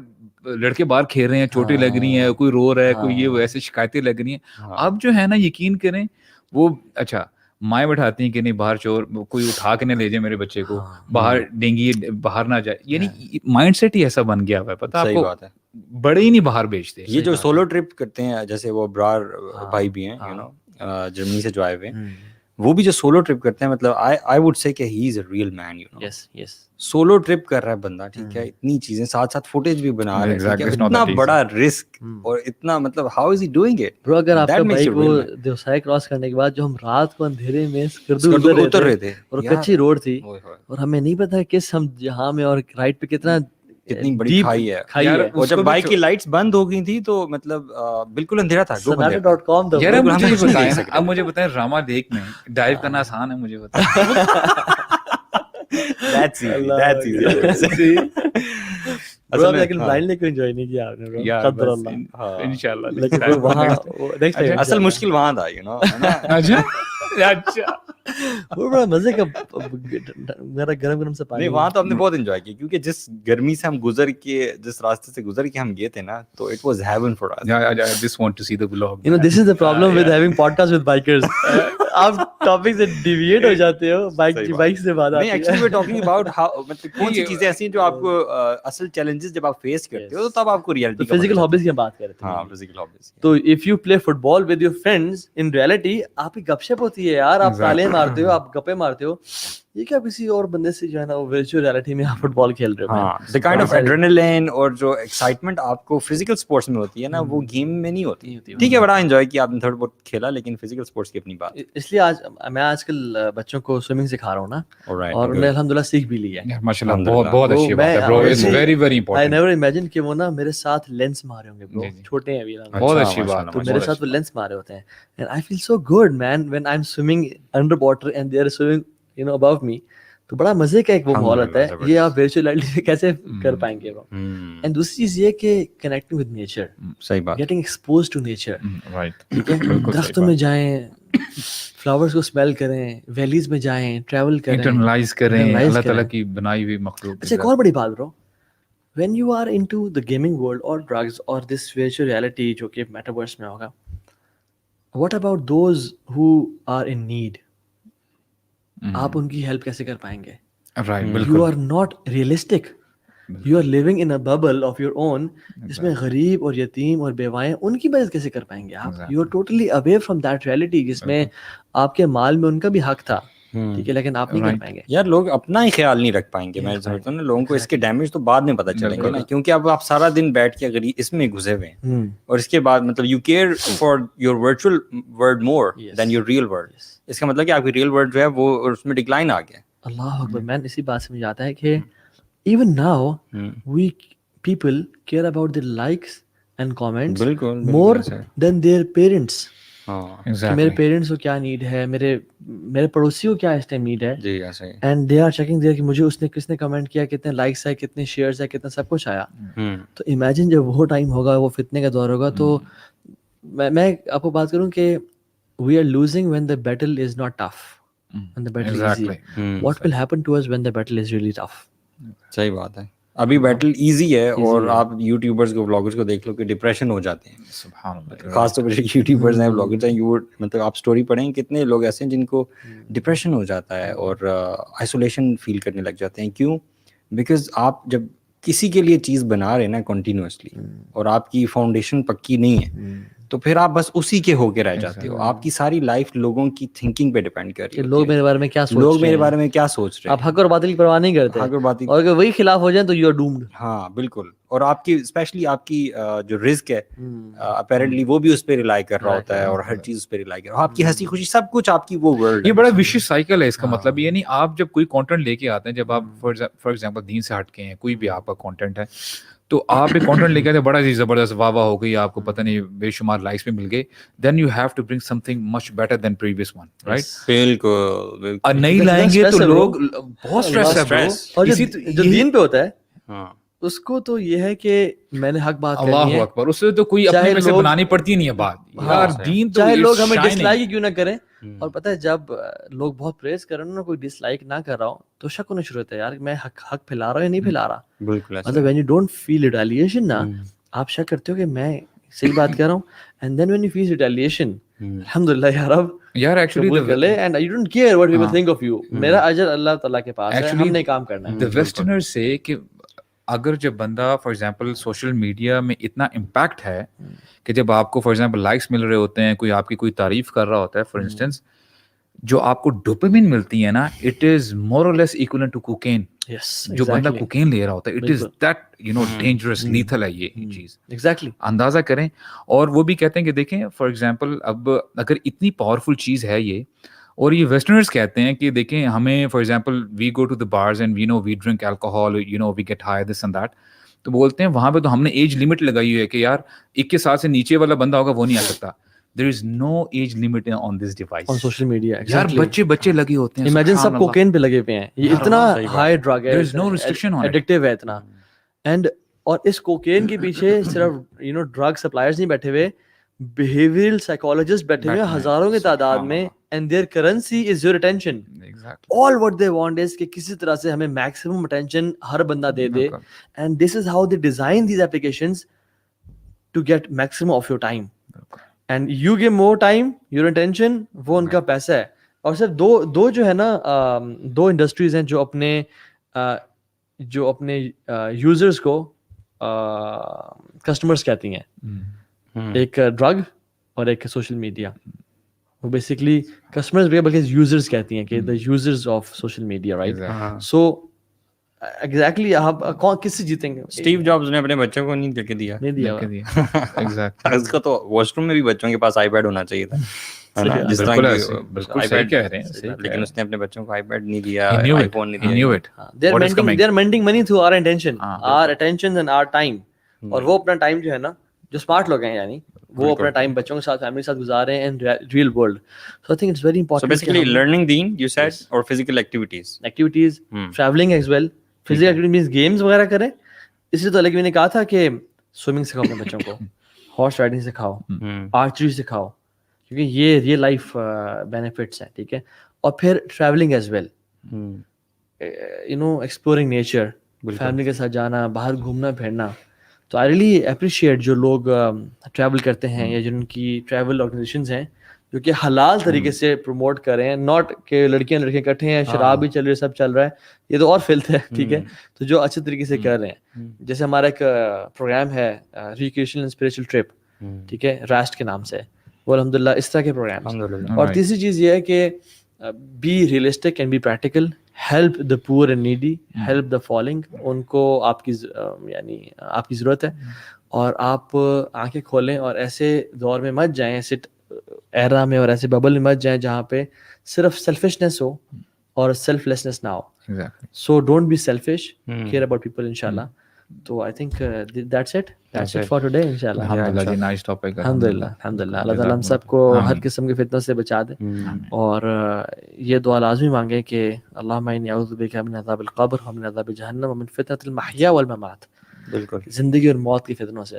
لڑکے باہر کھیل رہے ہیں, چوٹیں لگ رہی ہیں, کوئی رو رہا ہے, کوئی یہ ایسے شکایتیں لگ رہی ہیں. اب جو ہے نا یقین کریں وہ اچھا مائیں بٹھاتی ہیں کہ نہیں باہر چور کوئی اٹھا کے نہ لے جائے میرے بچے کو, باہر ڈینگی باہر نہ جائے, یعنی مائنڈ سیٹ ہی ایسا بن گیا ہوا ہے. پتا آپ کو بڑے ہی نہیں باہر بیچتے. یہ جو سولو ٹرپ کرتے ہیں, جیسے وہ برار بھائی بھی ہیں یو نو جرمنی سے جو آئے ہوئے ہیں, وہ بھی جو سولو ٹرپ کرتے ہیں, مطلب آئی وڈ سے کہ he is a real man, you know. Solo trip کر رہا ہے بندہ, ٹھیک ہے, اتنی چیزیں ساتھ ساتھ فوٹیج بھی بنا رہے ہیں, اتنا بڑا رسک اور اتنا مطلب how is he doing it. برو اگر آپ کا بائک وہ دیوسائے کراس کرنے کے بعد جو ہم رات کو اندھیرے میں اسکردو اتر رہے تھے اور کچی روڈ تھی اور ہمیں نہیں پتا کس ہم جہاں میں اور رائٹ پہ کتنی بڑی کھائی ہے, اور جب بائک کی لائٹس بند ہو گئی تھی تو مطلب بالکل اندھیرا تھا. اب مجھے بتائیں راما لیک میں ڈائیو کرنا آسان ہے, مجھے بتائیں. اصل مشکل وہاں تھا, یو نو. بڑا مزے کا میرا گرم سے پانی. وہاں تو ہم نے بہت انجوائے کیا, کیونکہ جس گرمی سے ہم گزر کے, جس راستے سے گزر کے ہم گئے تھے نا, تو it was heaven for us. I just want to see the vlog. You know, this is the problem with having podcast with bikers. آپ ٹاپک سے ڈیویٹ ہو جاتے ہو, بائک سے بات آتی ہے. Actually we are talking about how, مطلب کون سی چیزیں ایسی ہیں جو آپ کو اصل چیلنجز جب آپ فیس کرتے ہو تو تب آپ کو ریئلٹی کا فزیکل ہابیز کی بات کرتے ہیں. ہاں فزیکل ہابیز. تو if you play football with your friends, in reality آپ کی گپ شپ ہوتی ہے یار, آپ تالے مارتے ہو, آپ گپے مارتے ہو. یہ کیا کسی اور بندے سے جو ہے نا ورچوئل ریئلٹی میں آپ فٹ بال کھیل رہے ہو. ہاں, دی کائنڈ آف ایڈرینلین اور جو ایکسائٹمنٹ آپ کو فزیکل اسپورٹس میں ہوتی ہے نا, وہ گیم میں نہیں ہوتی. ٹھیک ہے, بڑا انجوائے کیا آپ نے, تھوڑا بہت کھیلا, لیکن فزیکل اسپورٹس کی اپنی بات. اس لیے آج کل بچوں کو سوئمنگ سکھا رہا ہوں نا, اور انہوں نے الحمدللہ سیکھ بھی لی ہے ماشاءاللہ. بہت اچھی بات ہے bro, it's very very important. I never imagined کہ وہ نا میرے ساتھ لینس مارے ہوں گے برو, چھوٹے ہیں ابھی, بہت اچھی بات. تو میرے ساتھ وہ لینس مارے ہوتے ہیں, and I feel so good man when I'm swimming under water and they are swimming you know above me. تو بڑا مزے کا ایک وہ ماحول ہوتا ہے. یہ آپ ورچوئل ریئلٹی سے کیسے کر پائیں گے برو. اینڈ دوسری چیز یہ کہ کنیکٹنگ ود نیچر, صحیح بات, getting expose to nature. Right, درختوں میں جائیں, فلاورز کو اسمیل کریں, ویلیز میں جائیں, ٹریول کریں, انٹرنلائز کریں اللہ تعالیٰ کی بنائی ہوئی مخلوق. اچھا ایک اور بڑی بات برو, when you are into the gaming world or drugs or this virtual reality جو کہ metaverse میں ہوگا, what about those who are in need? آپ ان کی ہیلپ کیسے کر پائیں گے؟ You are not realistic. You are living in a bubble of your own جس میں غریب اور یتیم اور بیوائیں, ان کی مدد کیسے کر پائیں گے آپ؟ You are totally away from that reality جس میں آپ کے مال میں ان کا بھی حق تھا, ٹھیک ہے, لیکن آپ نہیں کر پائیں گے. یار لوگ اپنا ہی خیال نہیں رکھ پائیں گے. میں سمجھتا ہوں نا لوگوں کو اس کے ڈیمیج تو بعد میں پتہ چلیں گے نا, کیونکہ اب آپ سارا دن بیٹھ کے اگر اس میں گھسے ہوئے ہیں, اور اس کے بعد مطلب you care for your virtual world more than your real world. اس کا مطلب کہ آپ کی ریئل ورلڈ جو ہے وہ اس میں ڈکلائن آ گیا. اللہ اکبر مین, اسی بات سے مجھے آتا ہے کہ even now we people care about their likes and comments more than their parents. کہ میرے پیرنٹس کو کیا نیڈ ہے, میرے پڑوسی کو کیا اس ٹائم نیڈ ہے, and they are checking there کہ مجھے اس نے کس نے کمنٹ کیا, کتنے لائکس ہے, کتنے شیئرز ہے, کتنا سب کچھ آیا. تو امیجن جب وہ ٹائم ہوگا, وہ فتنے کا دور ہوگا, تو میں آپ کو بات کروں کہ we are losing when the battle is not tough, when the battle is easy. What will happen to us when the battle is really tough? صحیح بات ہے, ابھی بیٹل ایزی ہے, اور آپ یوٹیوبرز کو بلاگرز کو دیکھ لو کہ ڈپریشن ہو جاتے ہیں, خاص طور پر یوٹیوبرز ہیں, بلاگرز ہیں, مطلب آپ اسٹوری پڑھیں کتنے لوگ ایسے ہیں جن کو ڈپریشن ہو جاتا ہے اور آئسولیشن فیل کرنے لگ جاتے ہیں. کیوں؟ بیکاز آپ جب کسی کے لیے چیز بنا رہے ہیں نا کنٹینیوسلی, اور آپ کی فاؤنڈیشن پکی نہیں ہے, تو پھر آپ بس اسی کے ہو کے رہ جاتے ہو. آپ کی ساری لائف لوگوں کی تھنکنگ پہ ڈیپینڈ کر رہی ہے, لوگ میرے بارے میں کیا سوچ رہے ہیں, لوگ میرے بارے میں کیا سوچ رہے ہیں. آپ حق اور باطل کی پرواہ نہیں کرتے, اور اگر وہی خلاف ہو جائیں تو یو آر ڈومڈ. ہاں بالکل, اور آپ کی اسپیشلی آپ کی جو رزق ہے اپیرنٹلی وہ بھی اس پہ ریلائی کر رہا ہوتا ہے, اور ہر چیز اس پہ ریلائی کر رہا ہے, آپ کی ہنسی خوشی سب کچھ آپ کی وہ ورلڈ. یہ بڑا وشیس سائیکل ہے. اس کا مطلب یہ نہیں, آپ جب کوئی کانٹینٹ لے کے آتے ہیں, جب آپ فار ایگزامپل دین سے ہٹ کے ہیں, کوئی بھی آپ کا کانٹینٹ ہے, تو آپ ایک کانٹینٹ لے کے آتے بڑا زبردست واہ واہ ہو گئی, آپ کو پتہ نہیں بے شمار لائکس بھی مل گئے, then you have to bring something much better than previous one, right. بالکل. اور نہیں لائیں گے تو لوگ بہت اسٹریس ہے bro. اور جو دین پہ ہوتا ہے ہاں اس کو تو یہ ہے کہ میں نے حق بات کرنی اللہ ہے, اکبر, اس سے تو کوئی اپنے میں سے بنانی پڑتی نہیں ہے بات یار. دین تو چاہے لوگ ہمیں shining. ڈس لائک ہی کیوں نہ کریں. اور پتہ ہے جب لوگ بہت پریز کریں نا, کوئی ڈس لائک نہ کر رہا ہو تو شک ہونے شروع ہوتا ہے یار میں حق پھیلا رہا ہوں یا نہیں پھیلا رہا. بالکل. مطلب when you don't feel retaliation نا, آپ شک کرتے ہو کہ میں صحیح بات کر رہا ہوں, and then when you feel retaliation الحمدللہ یا رب یار ایکچولی قبول کر لے, and you don't care what people think of you. میرا اجر اللہ تعالیٰ کے پاس ہے, ہم نے کام کرنا ہے. the westerners سے کہ اگر جب بندہ فار ایگزامپل سوشل میڈیا میں اتنا امپیکٹ ہے کہ جب آپ کو فار ایگزامپل لائکس مل رہے ہوتے ہیں, کوئی آپ کی کوئی تعریف کر رہا ہوتا ہے فار انسٹنس, جو آپ کو ڈوپامین ملتی ہے نا, اٹ از مور اور لیس ایکویلنٹ ٹو کوکین. جو بندہ کوکین لے رہا ہوتا ہے it is that you know dangerous lethal ہے یہ چیز. ایگزیکٹلی اندازہ کریں. اور وہ بھی کہتے ہیں کہ دیکھیں فار ایگزامپل اب اگر اتنی پاورفل چیز ہے یہ, اور یہ ویسٹرنرز کہتے ہیں کہ دیکھیں ہمیں for example we go to the bars and we drink alcohol, we get high this and that, تو بولتے ہیں وہاں پہ تو ہم نے ایج لمٹ لگائی ہوئی ہے کہ یار 21 سال سے نیچے والا بندہ ہوگا وہ نہیں آ سکتا. There is no age limit on this device. on social media. یار بچے لگے ہوتے ہیں. Imagine سب کوکین پہ لگے ہوئے ہیں, یہ اتنا ہائی ڈرگ ہے, There is no restriction on it. Addictive ہے اتنا. اینڈ اور اس کوکین کے پیچھے صرف ڈرگ سپلائرز نہیں بیٹھے ہوئے, بیہیویئرل سائیکولوجسٹ بیٹھے ہوئے ہزاروں کی تعداد میں, and their currency is your attention. All what they want is کہ کسی طرح سے ہمیں میکسیمم اٹینشن ہر بندہ دے دے, and this is how they design these applications to get maximum of your time. And you give more time, your attention, وہ ان کا پیسہ ہے. اور سر دو جو ہے نا, دو انڈسٹریز ہیں جو اپنے یوزرز کو کسٹمرز کہتی ہیں, ایک ڈرگ اور ایک سوشل میڈیا. وہ بیسکلی کسٹمرز بھی بلکہ یوزرز کہتی ہیں کہ the users of social media, right. So exactly آپ کون کس سے جیتیں گے؟ اسٹیو جابز نے اپنے بچوں کو نہیں دے دیا. ایگزیکٹلی اس کا تو واش روم میں بھی بچوں کے پاس آئی پیڈ ہونا چاہیے تھا, جس طرح بالکل صحیح کہہ رہے ہیں, لیکن اس نے اپنے بچوں کو آئی پیڈ نہیں دیا, آئی فون نہیں دیا. they are mending money through our attention and our time. اور وہ اپنا ٹائم جو ہے نا, جو اسمارٹ لوگ ہیں یعنی وہ اپنا ٹائم بچوں کے ساتھ, فیملی کے ساتھ گزار رہے ہیں in real world. So I think it's very important. So basically learning deen you said or physical activities, traveling as well. Physical activity means games وغیرہ کریں. اس لیے تو لیکن میں نے کہا تھا کہ سوئمنگ سکھاؤ اپنے بچوں کو, ہارس رائڈنگ سکھاؤ, آرچری سکھاؤ, کیونکہ یہ ریئل لائف بینیفٹس ہیں, ٹھیک ہے. اور پھر travelling as well, exploring nature, family کے ساتھ جانا, باہر گھومنا پھرنا. تو آئی ریئلی اپریشیٹ جو لوگ ٹریول کرتے ہیں یا جن کی ٹریول آرگنائزیشنز ہیں جو کہ حلال طریقے سے پروموٹ کر رہے ہیں, ناٹ کہ لڑکیاں لڑکے اکٹھے ہیں, شراب بھی چل رہی ہے, سب چل رہا ہے, یہ تو اور فلت ہے, ٹھیک ہے. تو جو اچھے طریقے سے کر رہے ہیں, جیسے ہمارا ایک پروگرام ہے ریکریشنل اینڈ اسپریچل ٹرپ, ٹھیک ہے, ریسٹ کے نام سے, وہ الحمدللہ اس طرح کے پروگرام. اور تیسری چیز یہ ہے کہ be realistic and be practical, help the poor and needy, help the falling, ان کو آپ کی یعنی آپ کی ضرورت ہے, اور آپ آنکھیں کھولیں اور ایسے دور میں مت جائیں, ایسے ایرا میں اور ایسے ببل میں مت جائیں جہاں پہ صرف سیلفشنس ہو اور سیلف لیسنس نہ ہو. So don't be selfish, care about people انشاءاللہ. تو I think that's it for today انشاءاللہ. الحمدللہ, نائس ٹاپک. الحمدللہ اللہ تعالیٰ ہم سب کو ہر قسم کے فتنوں سے بچا دے, اور یہ دعا لازمی مانگے کہ اللہم انی اعوذ بک من عذاب القبر ومن عذاب جہنم ومن فتنۃ المحیا والممات, بالکل زندگی اور موت کی فتنوں سے,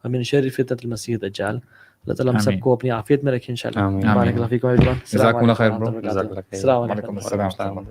ومن شر فتنۃ المسیح الدجال. اللہ تعالیٰ ہم سب کو اپنی عافیت میں رکھے انشاءاللہ. بارک اللہ فیکم. جزاکم اللہ خیر برو. السلام علیکم.